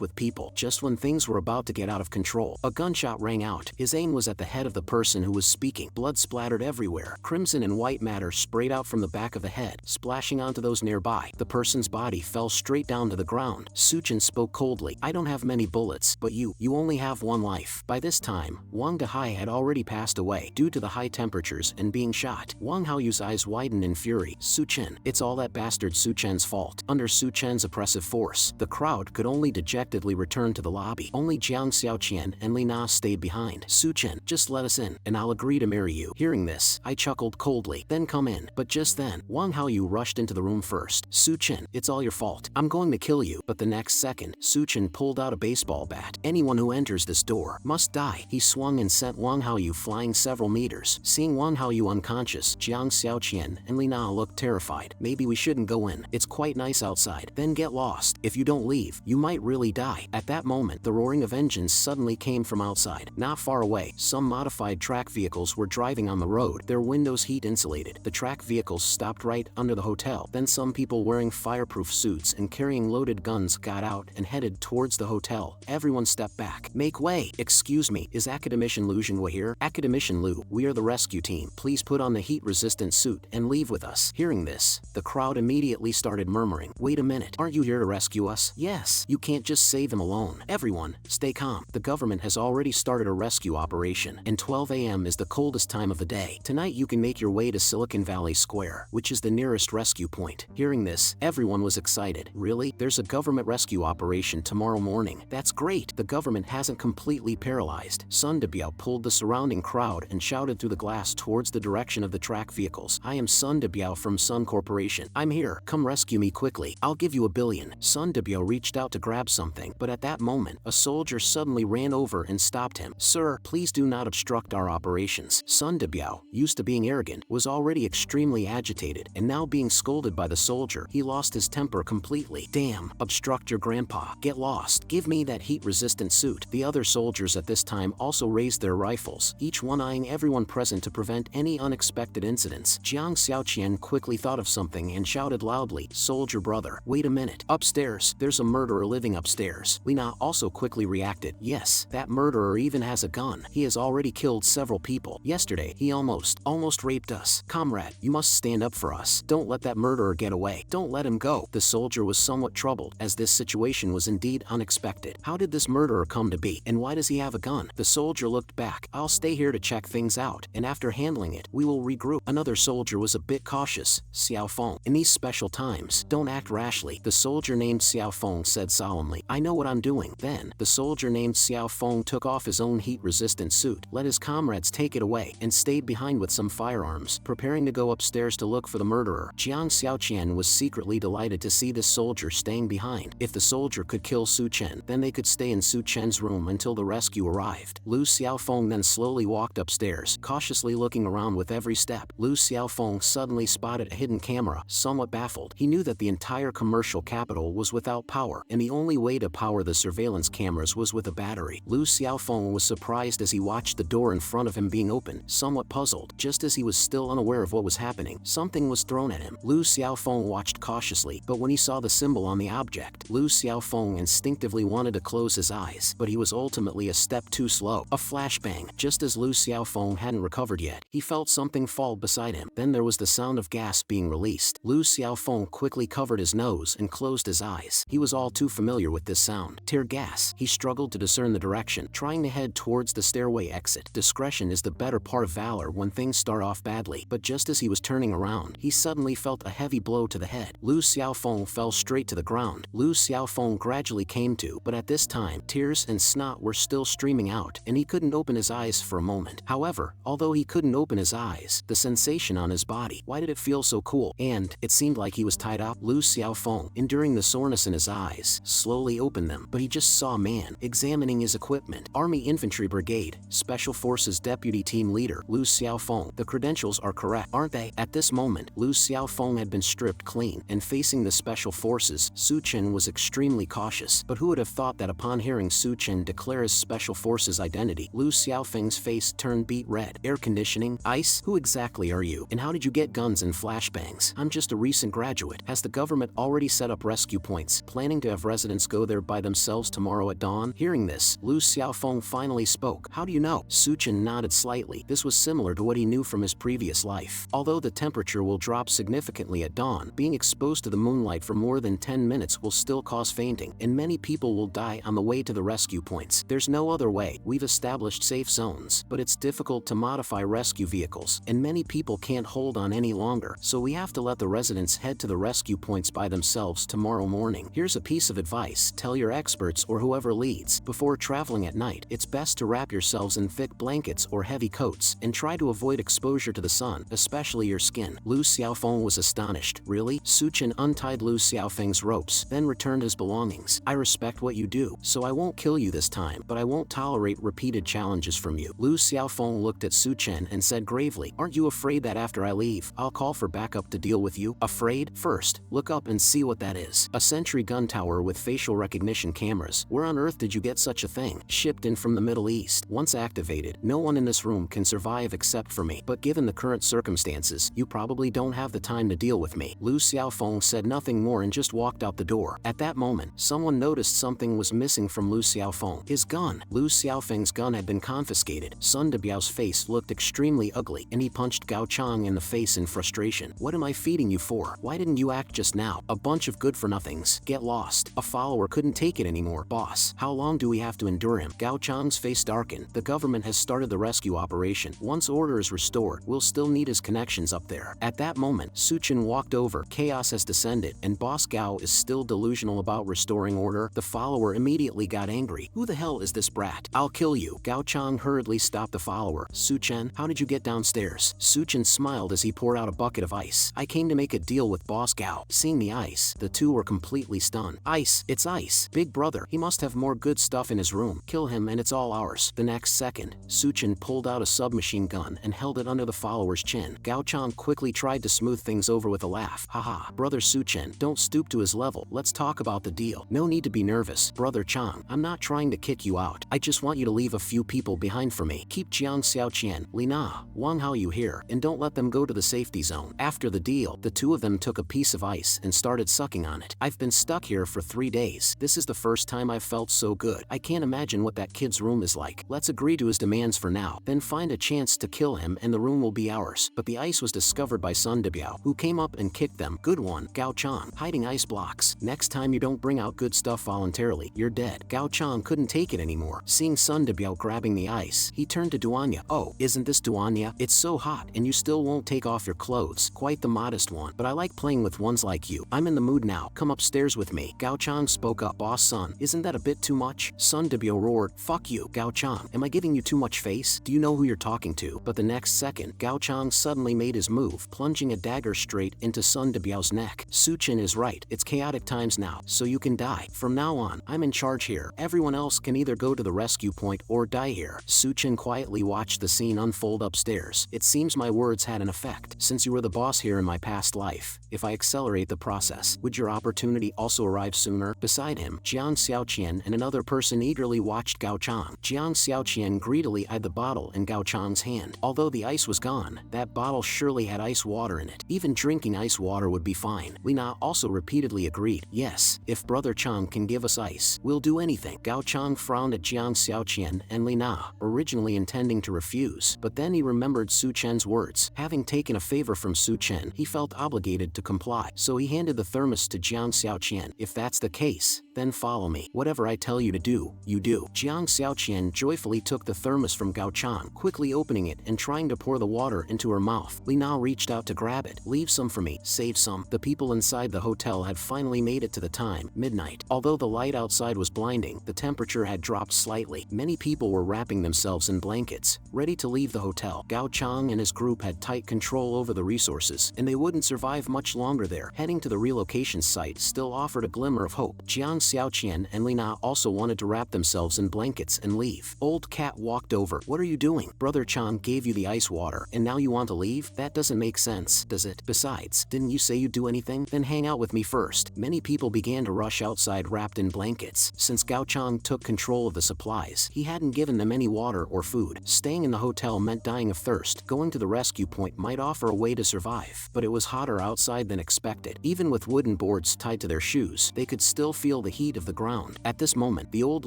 with people. Just when things were about to get out of control, a gunshot rang out. His aim was at the head of the person who was speaking. Blood splattered everywhere. Crimson and white matter sprayed out from the back of the head, splashing onto those nearby. The person's body fell straight down to the ground. Suchin spoke coldly, "I don't have many bullets, but you only have one life." By this time, Wang Dehai had already passed away due to the high temperatures and being shot. Wang Haoyu's eyes widened in fury. Suchin, it's all that bastard Suchen's fault. Under Suchen's oppressive force, the crowd could only dejectedly return to the lobby. Only Jiang Xiaoqian and Li Na stayed behind. "Suchin, just let us in, and I'll agree to marry you." Hearing this, I chuckled coldly. "Then come in." But just then, Wang Haoyu rushed into the room first. "Suchin, it's all your fault. I'm going to kill you." But the next second, Suchin pulled out a baseball bat. "Anyone who enters this door must die." He swung and sent Wang Haoyu flying several meters. Seeing Wang Haoyu unconscious, Jiang Xiaoqian and Li Na looked terrified. "Maybe we shouldn't go in. It's quite nice outside. Then get lost. If you don't leave, you might really die." At that moment, the roaring of engines suddenly came from outside. Not far away, some modified track vehicles were driving on the road, their windows heat insulated. The track vehicles stopped right under the hotel. Then some people wearing fireproof suits and carrying loaded guns got out and headed towards the hotel. Everyone stepped back. "Make way!" "Excuse me, is Academician Lu Jinhua here?" "Academician Lu, we are the rescue team. Please put on the heat-resistant suit and leave with us." Hearing this, the crowd immediately started murmuring, "Wait a minute, aren't you here to rescue us?" "Yes, you can't just save them alone." "Everyone, stay calm. The government has already started a rescue operation, and 12 a.m. is the coldest time of the day. Tonight you can make your way to Silicon Valley Square, which is the nearest rescue point." Hearing this, everyone was excited. "Really? There's a government rescue operation tomorrow morning? That's great. The government hasn't completely paralyzed." Sun Debiao pulled the surrounding crowd and shouted through the glass towards the direction of the track vehicles, "I am Sun Debiao from Sun Corporation. I'm here. Come rescue me quickly. I'll give you $1 billion. Sun Debiao reached out to grab something, but at that moment, a soldier suddenly ran over and stopped him. "Sir, please do not obstruct our operations." Sun Debiao, used to being arrogant, was already extremely agitated, and now being scolded by the soldier, he lost his temper completely. "Damn, obstruct your grandpa. Get lost. Give me that heat-resistant suit." The other soldiers at this time also raised their rifles, each one eyeing everyone present to prevent any unexpected incidents. Jiang Xiaoqian quickly thought of something and shouted loudly, "Soldier brother, wait a minute. Upstairs, there's a murderer living upstairs." Li Na also quickly reacted, "Yes, that murderer even has a gun. He has already killed several people. Yesterday, he almost raped us. Comrade, you must stand up for us. Don't let that murderer get away. Don't let him go." The soldier was somewhat troubled, as this situation was indeed unexpected. How did this murderer come to be, and why does he have a gun? The soldier looked back. "I'll stay here to check things out, and after handling it, we will regroup." Another soldier was a bit cautious, Xiao Feng. "In these special times, don't act rashly." The soldier named Xiao Feng said solemnly, "I know what I'm doing." Then, the soldier named Xiao Feng took off his own heat-resistant suit, let his comrades take it away, and stayed behind with some firearms, preparing to go upstairs to look for the murderer. Jiang Xiaoqian was secretly delighted to see this soldier staying behind. If the soldier could kill Su Chen, then they could stay in Su Chen's room until the rescue arrived. Lu Xiaofeng then slowly walked upstairs, cautiously looking around with every step. Lu Xiaofeng suddenly spotted a hidden camera. Somewhat baffled, he knew that the entire commercial capital was without power, and the only way to power the surveillance cameras was with a battery. Lu Xiaofeng was surprised as he watched the door in front of him being opened. Somewhat puzzled, just as he was still unaware of what was happening, something was thrown at him. Lu Xiaofeng watched cautiously, but when he saw the symbol on the object, Lu Xiaofeng instinctively wanted to close his eyes, but he was ultimately a step too slow. A flashbang. Just as Lu Xiaofeng hadn't recovered yet, he felt something fall beside him. Then there was the sound of gas being released. Lu Xiaofeng quickly covered his nose and closed his eyes. He was all too familiar with this sound. Tear gas. He struggled to discern the direction, trying to head towards the stairway exit. Discretion is the better part of valor when things start off badly, but just as he was turning around, he suddenly felt a heavy blow to the head. Lu Xiaofeng fell straight to the ground. Lu Xiaofeng gradually came to, but at this time, tears and snot were still streaming out, and he couldn't open his eyes for a moment. However, although he couldn't open his eyes, the sensation on his body, why did it feel so cool? And it seemed like he was tied up. Lu Xiaofeng, enduring the soreness in his eyes, slowly opened them, but he just saw a man examining his equipment. Army Infantry Brigade, Special Forces Deputy Team Leader, Lu Xiaofeng. The credentials are correct, aren't they? At this moment, Lu Xiaofeng had been stripped clean, and facing the Special Forces, Su Chen was extremely cautious. But who would have thought that upon hearing Su Chen declare his Special Forces identity, Lu Xiaofeng's face turned beet red. Air conditioning? Ice? Who exactly are you? And how did you get guns and flashbangs? I'm just a recent graduate. Has the government already set up rescue points, planning to have residents go there by themselves tomorrow at dawn? Hearing this, Lu Xiaofeng finally spoke. How do you know? Suchen nodded slightly. This was similar to what he knew from his previous life. Although the temperature will drop significantly at dawn, being exposed to the moonlight for more than 10 minutes will still cause fainting, and many people will die on the way to the rescue points. There's no other way. We've established safe zones, but it's difficult to modify rescue vehicles, and many people can't hold on any longer, so we have to let the residents head to the rescue points by themselves tomorrow morning. Here's a piece of advice. Tell your experts or whoever leads. Before traveling at night, it's best to wrap yourselves in thick blankets or heavy coats, and try to avoid exposure to the sun, especially your skin. Lu Xiaofeng was astonished. Really? Suchen untied Lu Xiaofeng's ropes, then returned his belongings. I respect what you do, so I won't kill you this time, but I won't tolerate repeated challenges from you. Lu Xiaofeng looked at Suchen and said gravely, aren't you afraid that after I leave, I'll call for backup to deal with you? Afraid? First, look up and see what that is. A sentry gun tower with facial recognition cameras. Where on earth did you get such a thing? Shipped in from the Middle East. Once activated, no one in this room can survive except for me. But given the current circumstances, you probably don't have the time to deal with me. Lu Xiaofeng said nothing more and just walked out the door. At that moment, someone noticed something was missing from Lu Xiaofeng. His gun. Lu Xiaofeng's gun had been confiscated. Sun Debiao's face looked extremely ugly, and he punched Gao Chang in the face in frustration. What am I feeding you for? Why didn't you act just now? A bunch of good-for-nothings. Get lost. A follower couldn't take it anymore. Boss, how long do we have to endure him? Gao Chang's face darkened. The government has started the rescue operation. Once order is restored, we'll still need his connections up there. At that moment, Suchen walked over. Chaos has descended, and Boss Gao is still delusional about restoring order. The follower immediately got angry. Who the hell is this brat? I'll kill you. Gao Chang hurriedly stopped the follower. Suchen, how did you get downstairs? Suchen smiled as he poured out a bucket of ice. I came to make a deal with Boss Gao. Seeing the ice, the two were completely stunned. Ice? It's ice. Big brother, he must have more good stuff in his room. Kill him and it's all ours. The next second, Suchen pulled out a submachine gun and held it under the follower's chin. Gao Chang quickly tried to smooth things over with a laugh. Haha, brother Suchen, don't stoop to his level. Let's talk about the deal. No need to be nervous, brother Chang. I'm not trying to kick you out. I just want you to leave a few people behind for me. Keep Jiang Xiaoqian, Li Na, Wang Hao you here, and don't let them go to the safety zone. After the deal, the two of them took a piece of ice and started sucking on it. I've been stuck here for 3 days. This is the first time I've felt so good. I can't imagine what that kid's room is like. Let's agree to his demands for now, then find a chance to kill him and the room will be ours. But the ice was discovered by Sun Debiao, who came up and kicked them. Good one, Gao Chang. Hiding ice blocks. Next time you don't bring out good stuff voluntarily, you're dead. Gao Chang couldn't take it anymore. Seeing Sun Debiao grabbing the ice, he turned to Duanya. Oh, isn't this Duanya? It's so hot, and you still won't take off your clothes. Quite the modest one, but I like playing with ones like you. I'm in the mood now. Come upstairs with me. Gao Chang spoke up. Boss Sun, isn't that a bit too much? Sun Debiao roared. Fuck you, Gao Chang. Am I giving you too much face? Do you know who you're talking to? But the next second, Gao Chang suddenly made his move, plunging a dagger straight into Sun Debiao's neck. Suchen is right. It's chaotic times now, so you can die. From now on, I'm in charge here. Everyone else can either go to the rescue point or die here. Suchen quietly watched the scene unfold upstairs. It seems my words had an effect. Since you were the boss here in my past life, if I accelerate the process, would your opportunity also arrive sooner? Beside him, Jiang Xiaoqian and another person eagerly watched Gao Chang. Jiang Xiaoqian greedily eyed the bottle in Gao Chang's hand. Although the ice was gone, that bottle surely had ice water in it. Even drinking ice water would be fine. Li Na also repeatedly agreed. Yes, if brother Chang can give us ice, we'll do anything. Gao Chang frowned at Jiang Xiaoqian and Li Na, originally intending to refuse, but then he remembered Su Chen's words. Having taken a favor from Su Chen, he felt obligated to comply, so he handed the thermos to Jiang Xiaoqian. If that's the case, then follow me. Whatever I tell you to do, you do. Jiang Xiaoqian joyfully took the thermos from Gao Chang, quickly opening it and trying to pour the water into her mouth. Li Na reached out to grab it. Leave some for me, save some. The people inside the hotel had finally made it to the time, midnight. Although the light outside was blinding, the temperature had dropped slightly. Many people were wrapping themselves in blankets, ready to leave the hotel. Gao Chang and his group had tight control over the resources, and they wouldn't survive much longer there. Heading to the relocation site still offered a glimmer of hope. Jiang Xiaoqian and Li Na also wanted to wrap themselves in blankets and leave. Old Cat walked over. What are you doing? Brother Chang gave you the ice water, and now you want to leave? That doesn't make sense, does it? Besides, didn't you say you'd do anything? Then hang out with me first. Many people began to rush outside wrapped in blankets. Since Gao Chang took control of the supplies, he hadn't given them any water or food. Staying in the hotel meant dying of thirst. Go going to the rescue point might offer a way to survive, but it was hotter outside than expected. Even with wooden boards tied to their shoes, they could still feel the heat of the ground. At this moment, the old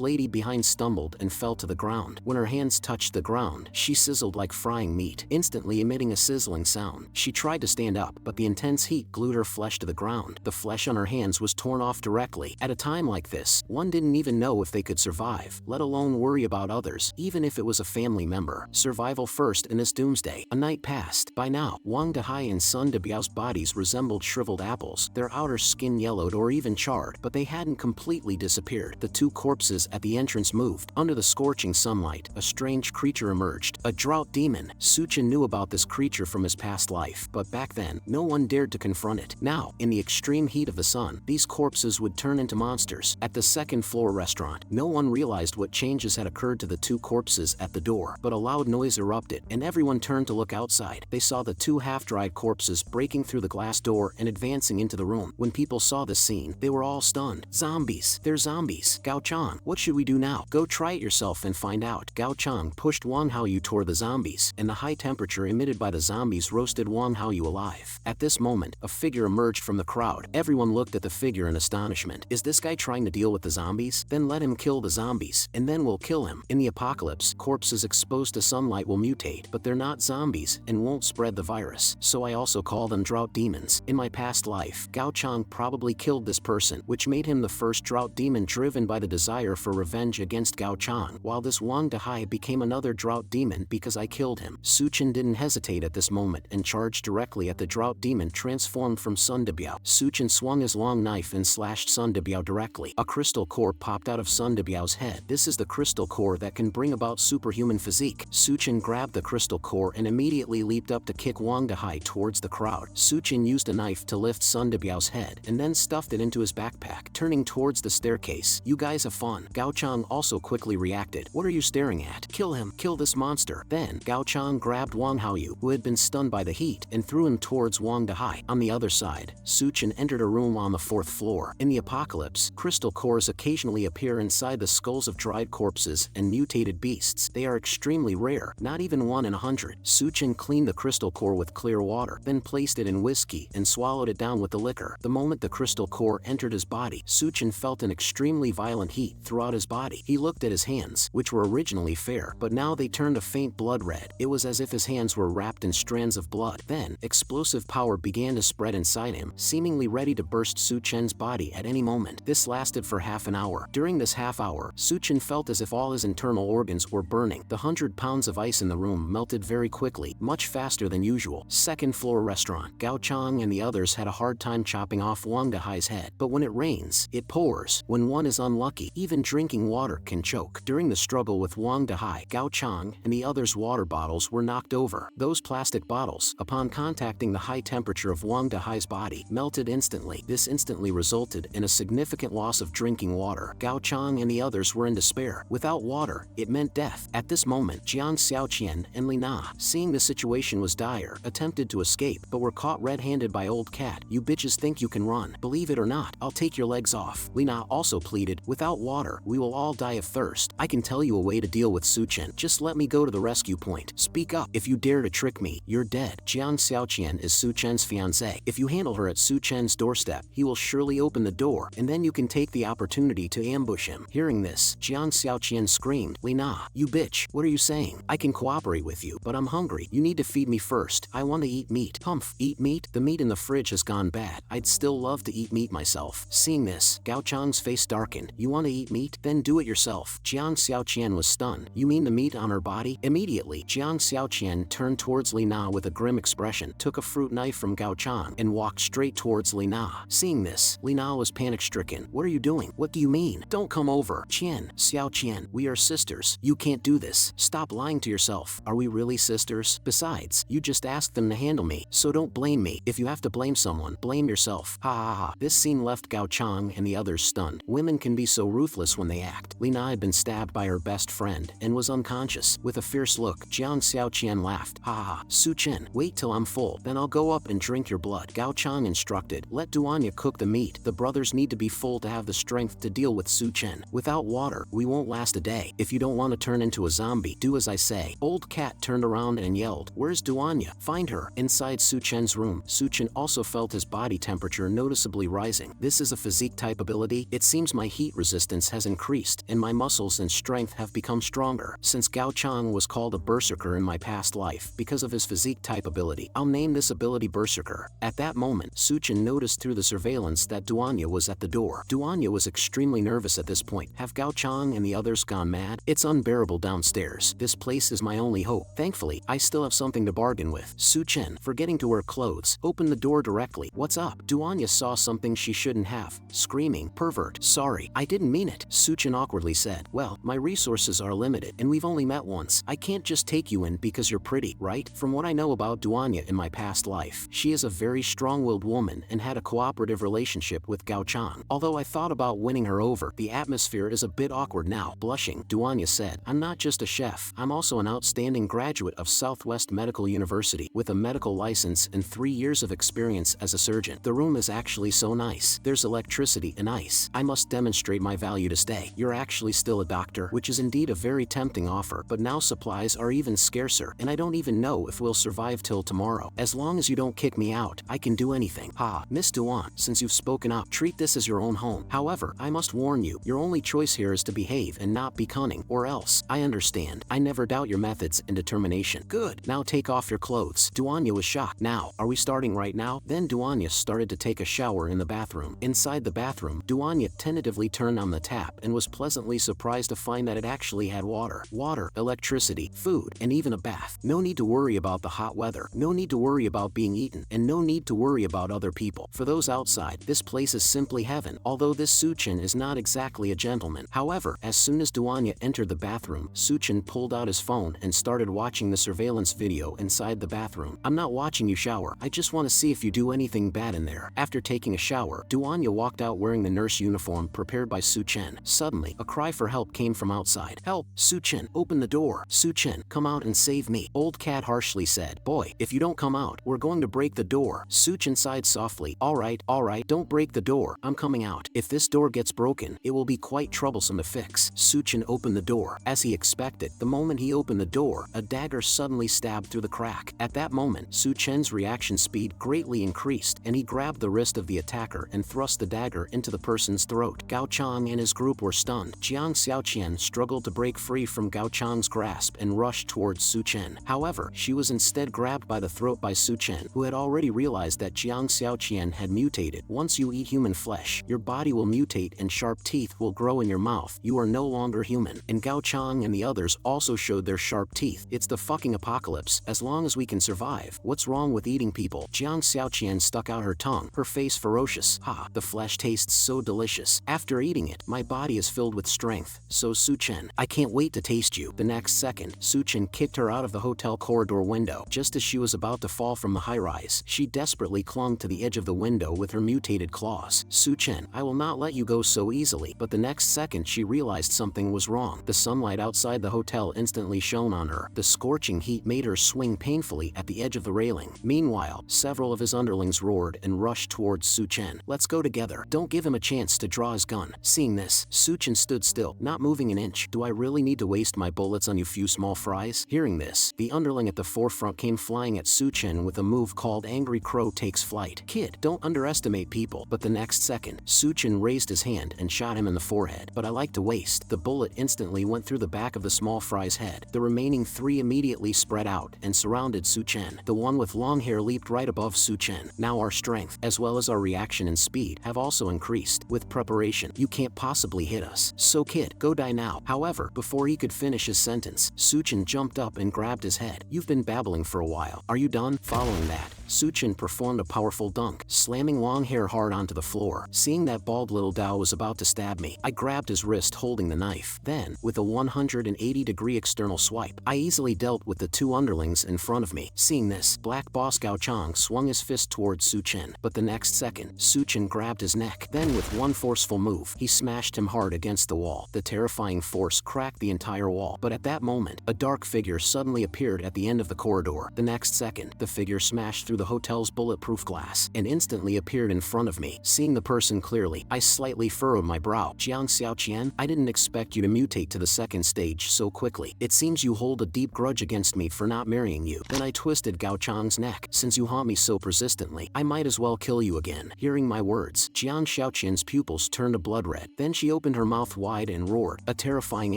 lady behind stumbled and fell to the ground. When her hands touched the ground, she sizzled like frying meat, instantly emitting a sizzling sound. She tried to stand up, but the intense heat glued her flesh to the ground. The flesh on her hands was torn off directly. At a time like this, one didn't even know if they could survive, let alone worry about others, even if it was a family member. Survival first in this doomsday. A night passed. By now, Wang Dehai and Sun Debiao's bodies resembled shriveled apples, their outer skin yellowed or even charred, but they hadn't completely disappeared. The two corpses at the entrance moved. Under the scorching sunlight, a strange creature emerged, a drought demon. Suchin knew about this creature from his past life, but back then, no one dared to confront it. Now, in the extreme heat of the sun, these corpses would turn into monsters. At the second-floor restaurant, no one realized what changes had occurred to the two corpses at the door, but a loud noise erupted, and everyone turned to look outside. They saw the two half-dried corpses breaking through the glass door and advancing into the room. When people saw this scene, they were all stunned. Zombies! They're zombies! Gao Chang, what should we do now? Go try it yourself and find out. Gao Chang pushed Wang Haoyu toward the zombies, and the high temperature emitted by the zombies roasted Wang Haoyu alive. At this moment, a figure emerged from the crowd. Everyone looked at the figure in astonishment. Is this guy trying to deal with the zombies? Then let him kill the zombies, and then we'll kill him. In the apocalypse, corpses exposed to sunlight will mutate, but they're not zombies and won't spread the virus, so I also call them drought demons. In my past life, Gao Chang probably killed this person, which made him the first drought demon driven by the desire for revenge against Gao Chang, while this Wang Dehai became another drought demon because I killed him. Suchin didn't hesitate at this moment and charged directly at the drought demon transformed from Sun Debiao. Suchin swung his long knife and slashed Sun Debiao directly. A crystal core popped out of Sun Debiao's head. This is the crystal core that can bring about superhuman physique. Suchin grabbed the crystal core and immediately leaped up to kick Wang Dehai towards the crowd. Suchin used a knife to lift Sun Debiao's head and then stuffed it into his backpack. Turning towards the staircase, you guys have fun. Gao Chang also quickly reacted. What are you staring at? Kill him, kill this monster. Then, Gao Chang grabbed Wang Haoyu, who had been stunned by the heat, and threw him towards Wang Dehai. On the other side, Suchin entered a room on the 4th floor. In the apocalypse, crystal cores occasionally appear inside the skulls of dried corpses and mutated beasts. They are extremely rare, not even 1 in 100. Suchin cleaned the crystal core with clear water, then placed it in whiskey and swallowed it down with the liquor. The moment the crystal core entered his body, Suchin felt an extremely violent heat throughout his body. He looked at his hands, which were originally fair, but now they turned a faint blood red. It was as if his hands were wrapped in strands of blood. Then, explosive power began to spread inside him, seemingly ready to burst Suchin's body at any moment. This lasted for half an hour. During this half hour, Suchin felt as if all his internal organs were burning. The 100 pounds of ice in the room melted very quickly, much faster than usual. Second floor restaurant. Gao Chang and the others had a hard time chopping off Wang Dehai's head, but when it rains, it pours. When one is unlucky, even drinking water can choke. During the struggle with Wang Dehai, Gao Chang and the others' water bottles were knocked over. Those plastic bottles, upon contacting the high temperature of Wang Dehai's body, melted instantly. This instantly resulted in a significant loss of drinking water. Gao Chang and the others were in despair. Without water, it meant death. At this moment, Jian Xiaoqian and Li Na, seeing the situation was dire, attempted to escape, but were caught red-handed by Old Cat. You bitches think you can run. Believe it or not, I'll take your legs off. Li Na also pleaded, without water, we will all die of thirst. I can tell you a way to deal with Suchin. Just let me go to the rescue point. Speak up. If you dare to trick me, you're dead. Jian Xiaoqian is Suchen's fiancée. If you handle her at Suchen's doorstep, he will surely open the door, and then you can take the opportunity to ambush him. Hearing this, Jian Xiaoqian screamed, Li Na, you bitch, what are you saying? I can cooperate with you, but I'm hungry. You need to feed me first. I want to eat meat. Humph, eat meat? The meat in the fridge has gone bad. I'd still love to eat meat myself. Seeing this, Gao Chang's face darkened. You want to eat meat? Then do it yourself. Jian Xiaoqian was stunned. You mean the meat on her body? Immediately, Jian Xiaoqian turned towards Li Na with a grim expression, took a fruit knife from Gao Chang, and walked straight towards Li Na. Seeing this, Li Na was panic-stricken. What are you doing? What do you mean? Don't come over. Qian, Xiaoqian, we are sisters. You can't do this. Stop lying to yourself. Are we really sisters? Besides, you just asked them to handle me, so don't blame me. If you have to blame someone, blame yourself. Ha ha ha. This scene left Gao Chang and the others stunned. Women can be so ruthless when they act. Li Na had been stabbed by her best friend and was unconscious. With a fierce look, Jian Xiaoqian laughed. Ha ha ha. Suchin, wait till I'm full, then I'll go up and drink your blood. Gao Chang instructed, let Duanya cook the meat. The brothers need to be full to have the strength to deal with Suchin. Without water, we won't last a day. If you don't want to turn into a zombie, do as I say. Old Cat turned around apartment and yelled, "Where's Duanya? Find her!" Inside Su Chen's room, Su Chen also felt his body temperature noticeably rising. This is a physique type ability. It seems my heat resistance has increased, and my muscles and strength have become stronger. Since Gao Chang was called a berserker in my past life because of his physique type ability, I'll name this ability Berserker. At that moment, Su Chen noticed through the surveillance that Duanya was at the door. Duanya was extremely nervous at this point. Have Gao Chang and the others gone mad? It's unbearable downstairs. This place is my only hope. Thankfully, I still have something to bargain with. Su Chen, forgetting to wear clothes, opened the door directly. What's up? Duanya saw something she shouldn't have, screaming, "Pervert, sorry, I didn't mean it." Su Chen awkwardly said, "Well, my resources are limited, and we've only met once. I can't just take you in because you're pretty, right? From what I know about Duanya in my past life, she is a very strong-willed woman and had a cooperative relationship with Gao Chang. Although I thought about winning her over, the atmosphere is a bit awkward now." Blushing, Duanya said, "I'm not just a chef, I'm also an outstanding graduate of Southwest Medical University with a medical license and 3 years of experience as a surgeon. The room is actually so nice. There's electricity and ice. I must demonstrate my value to stay. You're actually still a doctor, which is indeed a very tempting offer, but now supplies are even scarcer, and I don't even know if we'll survive till tomorrow. As long as you don't kick me out, I can do anything." "Ha, Miss Duan, since you've spoken up, treat this as your own home. However, I must warn you, your only choice here is to behave and not be cunning, or else." "I understand. I never doubt your methods and determination." "Good. Now take off your clothes." Duanya was shocked. "Now, are we starting right now?" Then Duanya started to take a shower in the bathroom. Inside the bathroom, Duanya tentatively turned on the tap and was pleasantly surprised to find that it actually had water, electricity, food, and even a bath. No need to worry about the hot weather, no need to worry about being eaten, and no need to worry about other people. For those outside, this place is simply heaven, although this Su Chen is not exactly a gentleman. However, as soon as Duanya entered the bathroom, Su Chen pulled out his phone and started watching the surveillance video inside the bathroom. "I'm not watching you shower, I just want to see if you do anything bad in there." After taking a shower, Duanya walked out wearing the nurse uniform prepared by Su Chen. Suddenly, a cry for help came from outside. "Help! Su Chen, open the door! Su Chen, come out and save me!" Old Cat harshly said, "Boy, if you don't come out, we're going to break the door." Su Chen sighed softly. All right, don't break the door, I'm coming out. If this door gets broken, it will be quite troublesome to fix." Su Chen opened the door. As he expected, the moment he opened the door, a dagger suddenly stabbed through the crack. At that moment, Su Chen's reaction speed greatly increased, and he grabbed the wrist of the attacker and thrust the dagger into the person's throat. Gao Chang and his group were stunned. Jiang Xiaoqian struggled to break free from Gao Chang's grasp and rushed towards Su Chen. However, she was instead grabbed by the throat by Su Chen, who had already realized that Jiang Xiaoqian had mutated. Once you eat human flesh, your body will mutate and sharp teeth will grow in your mouth. You are no longer human. And Gao Chang and the others also showed their sharp teeth. "It's the fucking apocalypse. As long as we can survive, what's wrong with eating people?" Jiang Xiaoqian stuck out her tongue, her face ferocious. "Ha, the flesh tastes so delicious. After eating it, my body is filled with strength. So Su Chen, I can't wait to taste you." The next second, Su Chen kicked her out of the hotel corridor window. Just as she was about to fall from the high-rise, she desperately clung to the edge of the window with her mutated claws. "Su Chen, I will not let you go so easily." But the next second she realized something was wrong. The sunlight outside the hotel instantly shone on her. The scorching heat made her swing painfully at the edge of the railing. Meanwhile, several of his underlings roared and rushed towards Su Chen. "Let's go together. Don't give him a chance to draw his gun." Seeing this, Su Chen stood still, not moving an inch. "Do I really need to waste my bullets on you few small fries?" Hearing this, the underling at the forefront came flying at Su Chen with a move called Angry Crow Takes Flight. "Kid, don't underestimate people." But the next second, Su Chen raised his hand and shot him in the forehead. "But I like to waste." The bullet instantly went through the back of the small fry's head. The remaining 3 immediately spread out and surrounded Su Chen. The one with long hair leaped right above Su Chen. Now our strength, as well as our reaction and speed, have also increased. With preparation, you can't possibly hit us. So kid, go die now. However, before he could finish his sentence, Su Chen jumped up and grabbed his head. "You've been babbling for a while. Are you done?" Following that, Su Chen performed a powerful dunk, slamming long hair hard onto the floor. Seeing that bald little Dao was about to stab me, I grabbed his wrist holding the knife. Then, with a 180-degree external swipe, I easily dealt with the 2 underlings in front of me. Seeing this, Black Boss Gao Chang swung his fist towards Su Chen, but the next second, Su Chen grabbed his neck. Then with one forceful move, he smashed him hard against the wall. The terrifying force cracked the entire wall. But at that moment, a dark figure suddenly appeared at the end of the corridor. The next second, the figure smashed through the hotel's bulletproof glass and instantly appeared in front of me. Seeing the person clearly, I slightly furrowed my brow. Jiang Xiaoqian, I didn't expect you to mutate to the second stage so quickly. It seems you hold a deep grudge against me for not marrying you. Then I twisted Gao Chang's neck. Since you haunt me so persistently, I might as well kill you again. Hearing my words, Jiang Xiaoqian's pupils turned a blood red. Then she opened her mouth wide and roared. A terrifying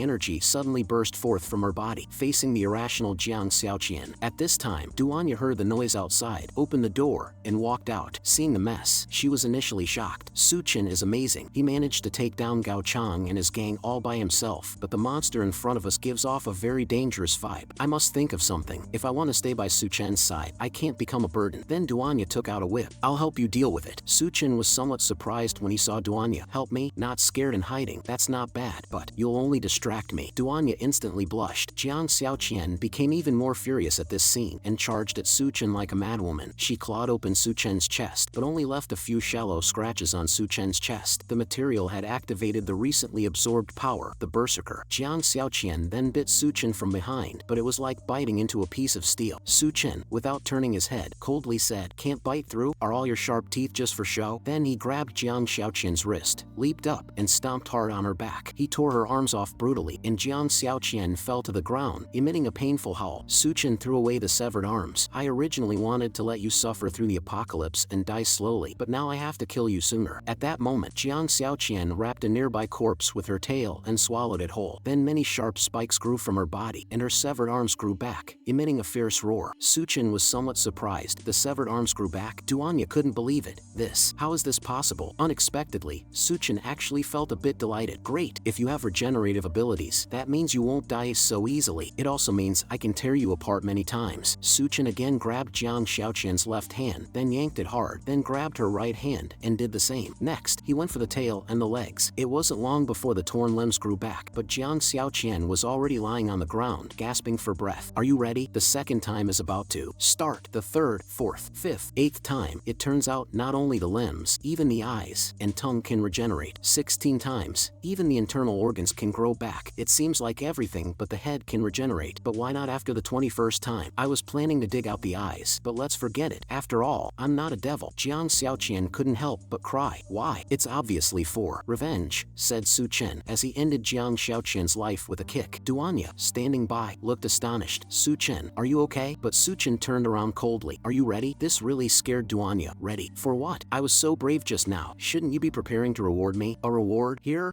energy suddenly burst forth from her body, facing the irrational Jiang Xiaoqian. At this time, Duanya heard the noise outside, opened the door, and walked out. Seeing the mess, she was initially shocked. Su Chen is amazing. He managed to take down Gao Chang and his gang all by himself, but the monster in front of us gives off a very dangerous vibe. I must think of something. If I want to stay by Su Chen's side, I can't become a burden. Then Duanya took out a whip. I'll help you deal with it. Su Chen was somewhat surprised when he saw Duanya. Help me? Not scared and hiding. That's not bad, but you'll only distract me. Duanya instantly blushed. Jiang Xiaoqian became even more furious at this scene and charged at Su Chen like a madwoman. She clawed open Su Chen's chest, but only left a few shallow scratches on Su Chen's chest. The material had activated the recently absorbed power, the Berserker. Jiang Xiaoqian then bit Su Chen from behind, but it was like biting into a piece of steel. Su Chen, without turning his head, coldly said, "Can't bite through? Are all your sharp teeth just for show?" Then he grabbed Jiang Xiaoqian's wrist, leaped up, and stomped hard on her back. He tore her arms off brutally, and Jiang Xiaoqian fell to the ground, emitting a painful howl. Su Chen threw away the severed arms. I originally wanted to let you suffer through the apocalypse and die slowly, but now I have to kill you sooner. At that moment, Jiang Xiaoqian wrapped a nearby corpse with her tail and swallowed it whole. Then many sharp spikes grew from her body, and her severed arms grew back, emitting a fierce roar. Su Chen was somewhat surprised. The severed arms grew back? Duanya couldn't believe it. How is this possible? Unexpectedly, Su Chen actually felt a bit delighted. Great, if you have regenerative abilities, that means you won't die so easily. It also means I can tear you apart many times. Su Chen again grabbed Jiang Xiaoqian's left hand, then yanked it hard, then grabbed her right hand and did the same. Next, he went for the tail and the legs. It wasn't long before the torn limbs grew back, but Jiang Xiaoqian was already lying on the ground, gasping for breath. Are you ready? The second time is about to start. The third, fourth, fifth, eighth time. It turns out not only the limbs, even the eyes and tongue can regenerate. 16 times. Even the internal organs can grow back. It seems like everything but the head can regenerate. But why not after the 21st time? I was planning to dig out the eyes, but let's forget it. After all, I'm not a devil. Jiang Xiaoqian couldn't help but cry. Why? It's obviously for revenge, said Su Chen as he ended Jiang Xiaoqian's life with a kick. Duanya, standing by, looked astonished. Su Chen, are you okay? But Su Chen turned around coldly. Are you ready? This really scared Duanya. Ready? For what? I was so brave just now. Shouldn't you be preparing to reward me? A reward? Here?